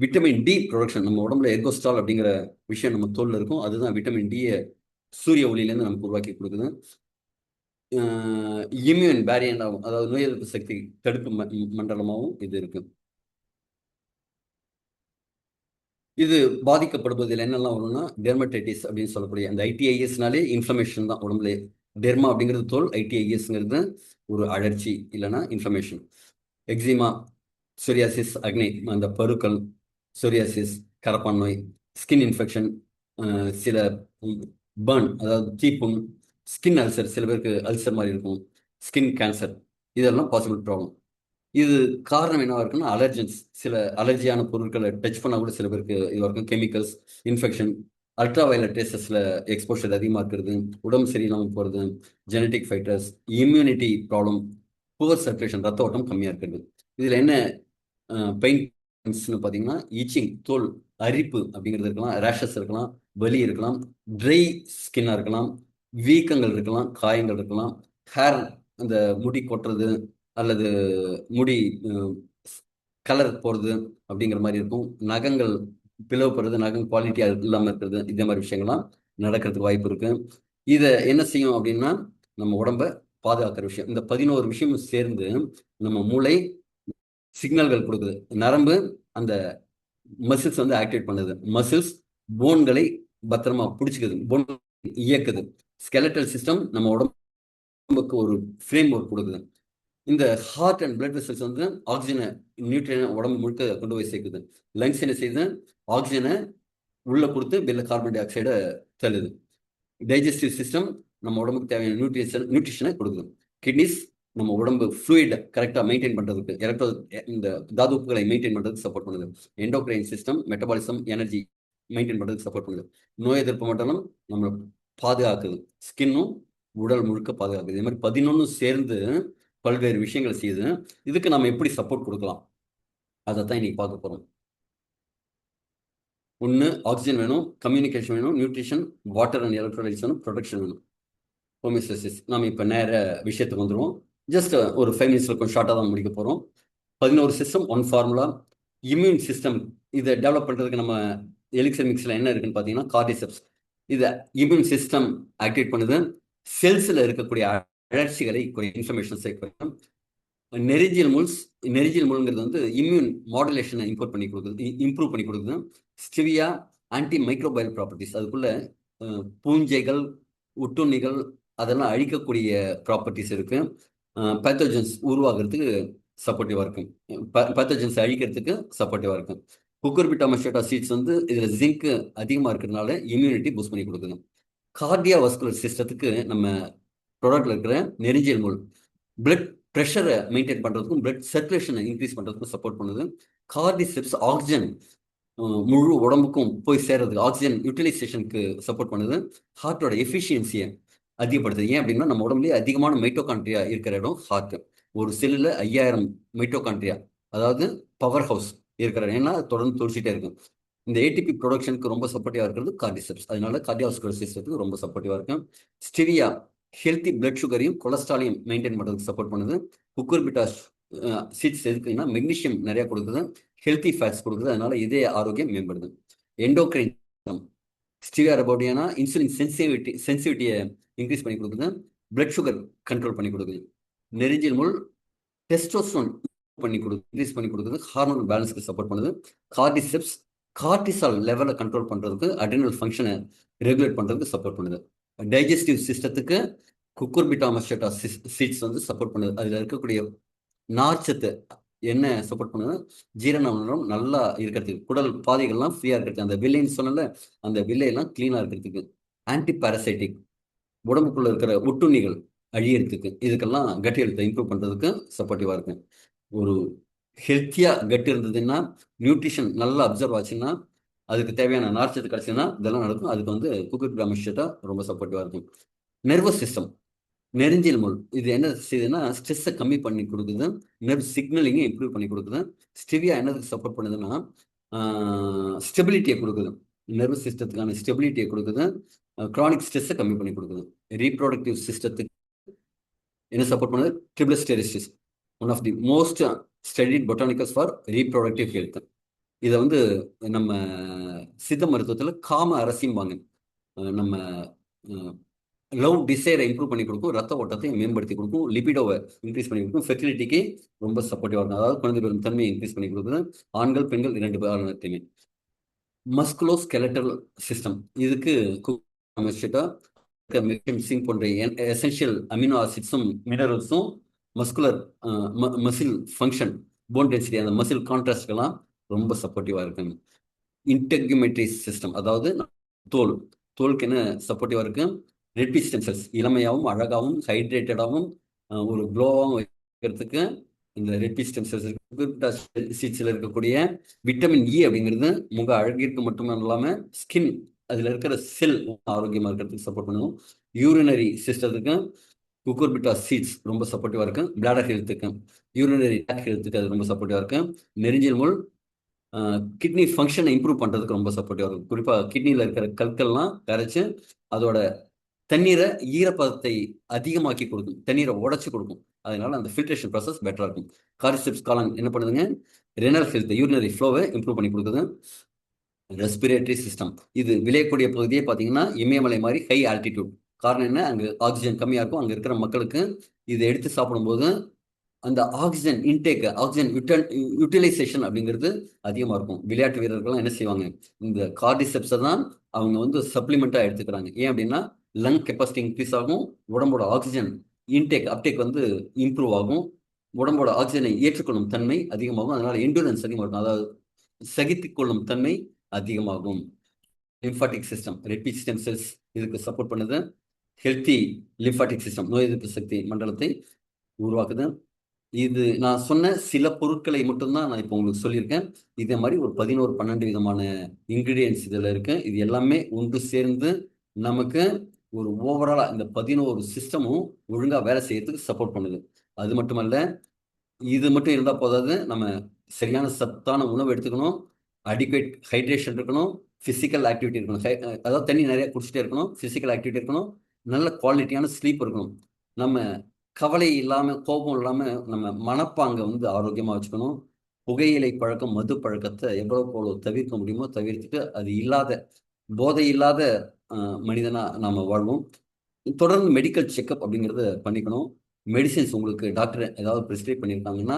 விட்டமின் டி ப்ரொடக்ஷன், நம்ம உடம்புல எர்கோஸ்டால் அப்படிங்கிற விஷயம் நம்ம தோல்ல இருக்கும். அதுதான் விட்டமின் டியை சூரிய ஒளியிலேருந்து நமக்கு உருவாக்கி கொடுக்குது. இம்யூன் பேரியண்டாகவும், அதாவது நோய் எதிர்ப்பு சக்தி தடுப்பு மண்டலமாகவும் இது இருக்கு. இது பாதிக்கப்படுவதில் என்னெல்லாம் வரும்னா, டெர்மடைட்டிஸ் அப்படின்னு சொல்லக்கூடிய அந்த ஐடிஐஎஸ்னாலே இன்ஃப்ளமேஷன் தான் உடம்புல. டெர்மா அப்படிங்கிறது தோல், ஐடிஐஎஸ்ங்கிறது ஒரு அழற்சி இல்லைன்னா இன்ஃப்ளமேஷன். எக்ஸிமா, சொரியாசிஸ், அக்னி, அந்த பருக்கள், சொரியாசிஸ், கரப்பான் நோய், ஸ்கின் இன்ஃபெக்ஷன், சில பர்ன், அதாவது தீப்புண், ஸ்கின் அல்சர், சில பேருக்கு அல்சர் மாதிரி இருக்கும், ஸ்கின் கேன்சர், இதெல்லாம் பாசிபிள் ப்ராப்ளம். இது காரணம் என்னவா இருக்குன்னா, அலர்ஜன்ஸ், சில அலர்ஜியான பொருட்களை டச் பண்ணால் கூட சில பேருக்கு இது இருக்கும். கெமிக்கல்ஸ், இன்ஃபெக்ஷன், அல்ட்ரா வயலட் ரேசஸ்ல எக்ஸ்போஷர் அதிகமாக இருக்கிறது, உடம்பு சரியில்லாமல் போகிறது, genetic factors, immunity problem, poor circulation, ரத்த ஓட்டம் கம்மியாக இருக்கிறது. இதில் என்ன பெயின்ஸ்னு பார்த்தீங்கன்னா, ஈச்சிங், தோல் அரிப்பு அப்படிங்கிறது இருக்கலாம், ரேஷஸ் இருக்கலாம், வலி இருக்கலாம், ட்ரை ஸ்கின்னாக இருக்கலாம், வீக்கங்கள் இருக்கலாம், காயங்கள் இருக்கலாம், ஹேர், அந்த முடி கொட்டுறது அல்லது முடி கலர் போகிறது அப்படிங்கிற மாதிரி இருக்கும், நகங்கள் பிளவுப்படுறது, நகம் குவாலிட்டியாக இல்லாமல் இருக்கிறது, இந்த மாதிரி விஷயங்கள்லாம் நடக்கிறதுக்கு வாய்ப்பு இருக்கு. இதை என்ன செய்யும் அப்படின்னா, நம்ம உடம்பை பாதுகாக்கிற விஷயம். இந்த 11 விஷயமும் சேர்ந்து நம்ம மூளை சிக்னல்கள் கொடுக்குது. நரம்பு அந்த மசில்ஸ் வந்து ஆக்டிவேட் பண்ணுது. மசில்ஸ் போன்களை பத்திரமா பிடிச்சிக்குது, போன் இயக்குது. ஸ்கெலட்டல் சிஸ்டம் நம்ம உடம்புக்கு ஒரு ஃப்ரேம் ஒர்க் கொடுக்குது. இந்த ஹார்ட் அண்ட் பிளட் வெசல்ஸ் வந்து ஆக்சிஜனை, நியூட்ரியனை உடம்பு முழுக்க கொண்டு போய் சேர்க்குது. லங்ஸ் என்ன செய்யுது? ஆக்சிஜனை உள்ள கொடுத்து வெளில கார்பன் டை ஆக்சைடை தள்ளுது. டைஜஸ்டிவ் சிஸ்டம் நம்ம உடம்புக்கு தேவையான நியூட்ரிஷனை கொடுக்குது. கிட்னிஸ் நம்ம உடம்பு ஃப்ளூயிட் கரெக்டாக மெயின்டைன் பண்ணுறதுக்கு, இந்த தாது உப்புகளை மெயின்டைன் பண்ணுறதுக்கு சப்போர்ட் பண்ணுது. Endocrine system metabolism, energy maintain பண்ணுறதுக்கு சப்போர்ட் பண்ணுது. நோய் எதிர்ப்பு மண்டலம் நம்மளை பாதுகாக்குது. ஸ்கின்னும் உடல் முழுக்க பாதுகாக்குது. இது மாதிரி 11 சேர்ந்து பல்வேறு விஷயங்களை செய்யுது. இதுக்கு நம்ம எப்படி சப்போர்ட் கொடுக்கலாம், அதை தான் இன்னைக்கு பார்க்க போகிறோம். ஒன்று, ஆக்சிஜன் வேணும், கம்யூனிகேஷன் வேணும், நியூட்ரிஷன், வாட்டர் அண்ட் எலக்ட்ரோலைட்ஸ் வேணும், ப்ரொடெக்ஷன் வேணும், ஹோமியோஸ்டசிஸ். நாம் இப்போ நேர விஷயத்துக்கு வந்துடுவோம். ஜஸ்ட் ஒரு 5 மினிட்ஸில் கொஞ்சம் ஷார்ட்டாக தான் முடிக்க போகிறோம். 11 சிஸ்டம், 1 ஃபார்முலா. இம்யூன் சிஸ்டம் இதை டெவலப் பண்ணுறதுக்கு நம்ம எலிக்சர் மிக்ஸில் என்ன இருக்குன்னு பார்த்தீங்கன்னா கார்டிசெப்ஸ். இதை இம்யூன் சிஸ்டம் ஆக்டிவேட் பண்ணுது. செல்ஸில் இருக்கக்கூடிய அழற்சிகளை இன்ஃபர்மேஷன்ஸை குறைக்கும். நெரிஜியல் மூல்ங்கிறது வந்து இம்யூன் மாடுலேஷனை இம்ப்ரூவ் பண்ணி கொடுக்குது. ஸ்டிவியா ஆன்டி மைக்ரோபயல் ப்ராப்பர்ட்டிஸ், அதுக்குள்ள பூஞ்சைகள், ஒட்டுண்ணிகள் அதெல்லாம் அழிக்கக்கூடிய ப்ராப்பர்ட்டிஸ் இருக்கு. பேத்தோஜன்ஸ் உருவாகிறதுக்கு சப்போர்ட்டிவாக இருக்கும். பேத்தோஜன்ஸ் அழிக்கிறதுக்கு சப்போர்ட்டிவாக இருக்கும். குக்குர்பிட்டா மஸ்டேட்டா சீட்ஸ் வந்து இதில் ஜிங்க் அதிகமாக இருக்கிறதுனால இம்யூனிட்டி பூஸ்ட் பண்ணி கொடுக்குது. கார்டியா வாஸ்குலர் சிஸ்டத்துக்கு நம்ம ப்ராடக்ட்ல இருக்கிற நெரிஞ்சியல் மூல் பிளட் ப்ரெஷரை மெயின்டைன் பண்ணுறதுக்கும் பிளட் சர்க்குலேஷனை இன்க்ரீஸ் பண்ணுறதுக்கும் சப்போர்ட் பண்ணுது. கார்டிசெப்ஸ் ஆக்சிஜன் முழு உடம்புக்கும் போய் சேர்றதுக்கு, ஆக்சிஜன் யூட்டிலைசேஷனுக்கு சப்போர்ட் பண்ணுது. ஹார்ட்டோட எஃபிஷியன்சியை அதிகப்படுத்துது. ஏன் அப்படின்னா நம்ம உடம்புலேயே அதிகமான மைட்டோகாண்ட்ரியா இருக்கிற இடம் ஹார்ட். ஒரு செல்லில் 5000 மைட்டோகாண்ட்ரியா, அதாவது பவர் ஹவுஸ் இருக்கிற, ஏன்னா தொடர்ந்து துடிச்சிட்டே இருக்கும். இந்த ஏடிபி ப்ரொடக்ஷனுக்கு ரொம்ப சப்போர்ட்டிவாக இருக்கிறது கார்டிசெப்ஸ். அதனால கார்டியோவாஸ்குலர் சிஸ்டத்துக்கு ரொம்ப சப்போர்ட்டிவாக இருக்கும். ஸ்டிவியா ஹெல்த்தி பிளட் சுகரையும் கொலஸ்ட்ராலையும் மெயின்டைன் பண்ணுறதுக்கு சப்போர்ட் பண்ணுது. குக்குர்பிட்டா சீட்ஸ் எதுக்குன்னா மெக்னீஷியம் நிறையா கொடுக்குது, ஹெல்த்தி ஃபேட்ஸ் கொடுக்குது. அதனால இதய ஆரோக்கியம் மேம்படுது. எண்டோக்ரைன் ஸ்டிவியா ரபோடியானா இன்சுலின் சென்சிவிட்டியை இன்க்ரீஸ் பண்ணி கொடுக்குது, பிளட் சுகர் கண்ட்ரோல் பண்ணி கொடுக்குது. நெரிஞ்சில் முள் டெஸ்டோஸ்டரோன் இன்க்ரீஸ் பண்ணி கொடுக்குது, ஹார்மோன் பேலன்ஸ்க்கு சப்போர்ட் பண்ணுது. கார்டிசெப்ஸ் கார்டிசால் லெவலை கண்ட்ரோல் பண்ணுறதுக்கு, அட்ரினல் ஃபங்க்ஷனை ரெகுலேட் பண்ணுறதுக்கு சப்போர்ட் பண்ணுது. டைஜஸ்டிவ் சிஸ்டத்துக்கு குக்குர்பிட்டா மஸ்டேட்டா சீட்ஸ் வந்து சப்போர்ட் பண்ணுது. அதில் இருக்கக்கூடிய நார்ச்சத்து என்ன சப்போர்ட் பண்ணுது? ஜீரண மண்டலம் நல்லா இருக்கிறதுக்கு, குடல் பாதைகள்லாம் ஃப்ரீயாக இருக்கிறதுக்கு, அந்த வில்லைன்னு சொன்னல அந்த வில்லையெல்லாம் க்ளீனாக இருக்கிறதுக்கு. ஆன்டி பாரசைட்டிக், உடம்புக்குள்ள இருக்கிற ஒட்டுண்ணிகள் அழியறதுக்கு, இதுக்கெல்லாம் கட் ஹெல்த்தை இம்ப்ரூவ் பண்ணுறதுக்கு சப்போர்ட்டிவாக இருக்கு. ஒரு ஹெல்த்தியாக கட் இருந்ததுன்னா, நியூட்ரிஷன் நல்லா அப்சர்வ் ஆச்சுன்னா, அதுக்கு தேவையான நார்ச்சத்து கிடச்சுன்னா இதெல்லாம் நடக்கும். அதுக்கு வந்து குக்குர்பிட்டா மஸ்டேட்டா ரொம்ப சப்போர்ட்டிவாக இருக்கும். நர்வஸ் சிஸ்டம், நெரிஞ்சியல் முள் இது என்ன செய்யுதுன்னா ஸ்ட்ரெஸ்ஸை கம்மி பண்ணி கொடுக்குது, நர்வ் சிக்னலிங்கை இம்ப்ரூவ் பண்ணி கொடுக்குது. ஸ்டிவியா என்னதுக்கு சப்போர்ட் பண்ணுதுன்னா ஸ்டெபிலிட்டியை கொடுக்குது, நர்வஸ் சிஸ்டத்துக்கான ஸ்டெபிலிட்டியை கொடுக்குது, க்ரானிக் ஸ்ட்ரெஸ்ஸை கம்மி பண்ணி கொடுக்குது. ரீப்ரொடக்டிவ் சிஸ்டத்துக்கு என்ன சப்போர்ட் பண்ணுது? Tribulus terrestris, one of the most studied botanicals for reproductive health. இதை வந்து நம்ம சித்த மருத்துவத்தில் காம அரசிம்பாங்க. நம்ம லவ் டிசைரை இம்ப்ரூவ் பண்ணி கொடுக்கும், ரத்த ஓட்டத்தை மேம்படுத்தி கொடுக்கும், லிபிடோவை இன்க்ரீஸ் பண்ணி கொடுக்கும், ஃபெர்டிலிட்டிக்கு ரொம்ப சப்போர்ட்டிவாக இருக்கும். அதாவது குழந்தை பெறும் தன்மையை இன்க்ரீஸ் பண்ணி கொடுக்குது, ஆண்கள் பெண்கள் 2 பேருமே. மஸ்குலோ ஸ்கெலட்டல் சிஸ்டம், இதுக்கு சிங் போன்ற எசென்ஷியல் அமினோ ஆசிட்ஸும் மினரல்ஸும் muscular muscle function, bone density, அந்த மசில் கான்ட்ராஸ்ட்கெல்லாம் ரொம்ப சப்போர்ட்டிவாக இருக்குங்க. இன்டெக்யூமெட்ரி சிஸ்டம், அதாவது தோலுக்கு என்ன சப்போர்ட்டிவாக இருக்கு? ரெட் பீச் ஸ்டெம் செல்ஸ் இளமையாகவும் அழகாகவும் ஹைட்ரேட்டடாகவும் ஒரு க்ளோவாகவும் வைக்கிறதுக்கு இந்த ரெட் பீச் ஸ்டெம் செல்ஸ் சீட்ஸில் இருக்கக்கூடிய விட்டமின் இ அப்படிங்கிறது முக அழகிற்கு மட்டும் இல்லாமல் ஸ்கின் அதில் இருக்கிற செல் ஆரோக்கியமாக இருக்கிறதுக்கு சப்போர்ட் பண்ணுவோம். யூரினரி சிஸ்டத்துக்கு குக்குர்பிட்டா சீட்ஸ் ரொம்ப சப்போர்ட்டிவாக இருக்கு. பிளாடர் ஹெல்த்துக்கு, யூரினரி ஹெல்த்துக்கு அது ரொம்ப சப்போர்ட்டிவாக இருக்கு. நெரிஞ்சியல் முள் கிட்னி ஃபங்க்ஷனை இம்ப்ரூவ் பண்ணுறதுக்கு ரொம்ப சப்போர்ட்டிவாக இருக்கும். குறிப்பாக கிட்னியில் இருக்கிற கற்கள்லாம் கரைச்சி அதோட தண்ணீரை ஈரப்பதத்தை அதிகமாக்கி கொடுக்கும், தண்ணீரை உடச்சி கொடுக்கும். அதனால அந்த ஃபில்ட்ரேஷன் ப்ராசஸ் பெட்டராக இருக்கும். கார்டிசெப்ஸ் காளான் என்ன பண்ணுதுங்க? ரெனல் ஹெல்த், யூரினரி ஃப்ளோவை இம்ப்ரூவ் பண்ணி கொடுக்குது. ரெஸ்பிரேட்டரி சிஸ்டம், இது விளையக்கூடிய பகுதியே பார்த்தீங்கன்னா இமயமலை மாதிரி ஹை ஆல்டிடியூட். காரணம் என்ன? அங்கே ஆக்சிஜன் கம்மியாக இருக்கும். அங்கே இருக்கிற மக்களுக்கு இதை எடுத்து சாப்பிடும்போது அந்த ஆக்சிஜன் இன்டேக், ஆக்சிஜன் யூட்டிலைசேஷன் அப்படிங்கிறது அதிகமாக இருக்கும். விளையாட்டு வீரர்கள்லாம் என்ன செய்வாங்க, இந்த கார்டிசெப்ஸை தான் அவங்க வந்து சப்ளிமெண்ட்டாக எடுத்துக்கிறாங்க. ஏன் அப்படின்னா லங் கெப்பாசிட்டி இன்க்ரீஸ் ஆகும், உடம்போட ஆக்சிஜன் இன்டேக் அப்டேக் வந்து இம்ப்ரூவ் ஆகும், உடம்போட ஆக்சிஜனை ஏற்றுக்கொள்ளும் தன்மை அதிகமாகும். அதனால எண்டூரன்ஸ் அதிகமாக இருக்கும், அதாவது சகித்துக் கொள்ளும் தன்மை அதிகமாகும். லிம்பாட்டிக் சிஸ்டம், ரெட் பீச் ஸ்டெம் செல்ஸ் இதுக்கு சப்போர்ட் பண்ணுது. ஹெல்த்தி லிம்பாட்டிக் சிஸ்டம், நோய் எதிர்ப்பு சக்தி மண்டலத்தை உருவாக்குது. இது நான் சொன்ன சில பொருட்களை மட்டும்தான் நான் இப்போ உங்களுக்கு சொல்லியிருக்கேன். இதே மாதிரி ஒரு 11-12 விதமான இன்கிரீடியன்ஸ் இதில் இருக்கு. இது எல்லாமே ஒன்று சேர்ந்து நமக்கு ஒரு ஓவராலா இந்த 11 சிஸ்டமும் ஒழுங்கா வேலை செய்யறதுக்கு சப்போர்ட் பண்ணுது. அது மட்டுமல்ல, இது மட்டும் இருந்தால் போதாது, நம்ம சரியான சத்தான உணவு எடுத்துக்கணும், அடிக்வேட் ஹைட்ரேஷன் இருக்கணும், ஃபிசிக்கல் ஆக்டிவிட்டி இருக்கணும். அதாவது தண்ணி நிறைய குடிச்சிட்டே இருக்கணும், ஃபிசிக்கல் ஆக்டிவிட்டி இருக்கணும், நல்ல குவாலிட்டியான ஸ்லீப் இருக்கணும். நம்ம கவலை இல்லாமல், கோபம் இல்லாமல் நம்ம மனப்பாங்கை வந்து ஆரோக்கியமாக வச்சுக்கணும். புகையிலை பழக்கம், மது பழக்கத்தை எவ்வளோக்கு எவ்வளோ தவிர்க்க முடியுமோ தவிர்த்துட்டு, அது இல்லாத போதை இல்லாத மனிதனா நாம் வாழ்வோம். தொடர்ந்து மெடிக்கல் செக்அப் அப்படிங்கிறத பண்ணிக்கணும். மெடிசின்ஸ் உங்களுக்கு டாக்டர் ஏதாவது ப்ரிஸ்கிரைப் பண்ணியிருக்காங்கன்னா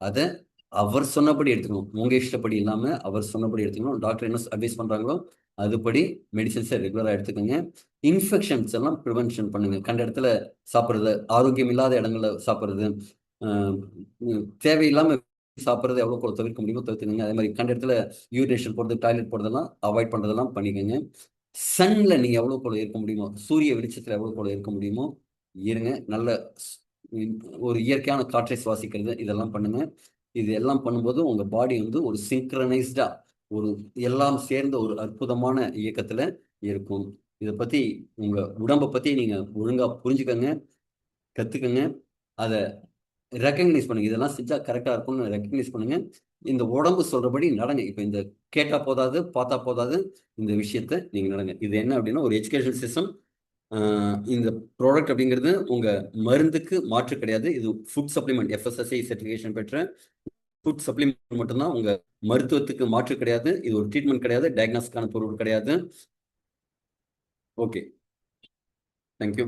அதை அவர் சொன்னபடி எடுத்துக்கணும். உங்க இஷ்டப்படி இல்லாமல் அவர் சொன்னபடி எடுத்துக்கணும். டாக்டர் என்ன அட்வைஸ் பண்ணுறாங்களோ அதுபடி மெடிசின்ஸை ரெகுலராக எடுத்துக்கோங்க. இன்ஃபெக்ஷன்ஸ் எல்லாம் ப்ரிவென்ஷன் பண்ணுங்க. கண்ட இடத்துல சாப்பிட்றது, ஆரோக்கியம் இல்லாத இடங்கள்ல சாப்பிட்றது, தேவையில்லாமல் சாப்பிட்றது எவ்வளோ தவிர்க்க முடியுமோ தவிர்த்துக்கங்க. அதே மாதிரி கண்ட இடத்துல யூரினேஷன் போகிறது, டாய்லெட் போகிறதெல்லாம் அவாய்ட் பண்ணுறதெல்லாம் பண்ணிக்கோங்க. சன்ல நீங்க எவ்வளவு இருக்க முடியுமோ, சூரிய வெளிச்சத்துல எவ்வளவு இருக்க முடியுமோ இருங்க. நல்ல ஒரு இயற்கையான காற்றை சுவாசிக்கிறது, இதெல்லாம் பண்ணுங்க. இது எல்லாம் பண்ணும்போது உங்க பாடி வந்து ஒரு சிங்க்ரனைஸ்டா, ஒரு எல்லாம் சேர்ந்த ஒரு அற்புதமான இயக்கத்துல இருக்கும். இதை பத்தி, உங்க உடம்பை பத்தி நீங்க ஒழுங்கா புரிஞ்சுக்கங்க, கத்துக்கங்க, அதை ரெக்கக்னைஸ் பண்ணுங்க. இதெல்லாம் செஞ்சா கரெக்டா இருக்கும்னு ரெக்கக்னைஸ் பண்ணுங்க. இந்த உடம்பு சொல்றபடி நடங்க. இப்ப இந்த கேட்டா போதாது, பார்த்தா போதாது, இந்த விஷயத்த நீங்க நடங்க. இது என்ன அப்படின்னா ஒரு எஜுகேஷன் சிஸ்டம். இந்த ப்ராடக்ட் அப்படிங்கிறது உங்க மருந்துக்கு மாற்று கிடையாது. இது ஃபுட் சப்ளிமெண்ட், எஃப்எஸ்எஸ்ஐ சர்டிஃபிகேஷன் பெற்ற ஃபுட் சப்ளிமெண்ட் மட்டும்தான். உங்க மருத்துவத்துக்கு மாற்று கிடையாது. இது ஒரு ட்ரீட்மெண்ட் கிடையாது, டயக்னாஸ்டிக்கான பொருள் கிடையாது. Okay, thank you.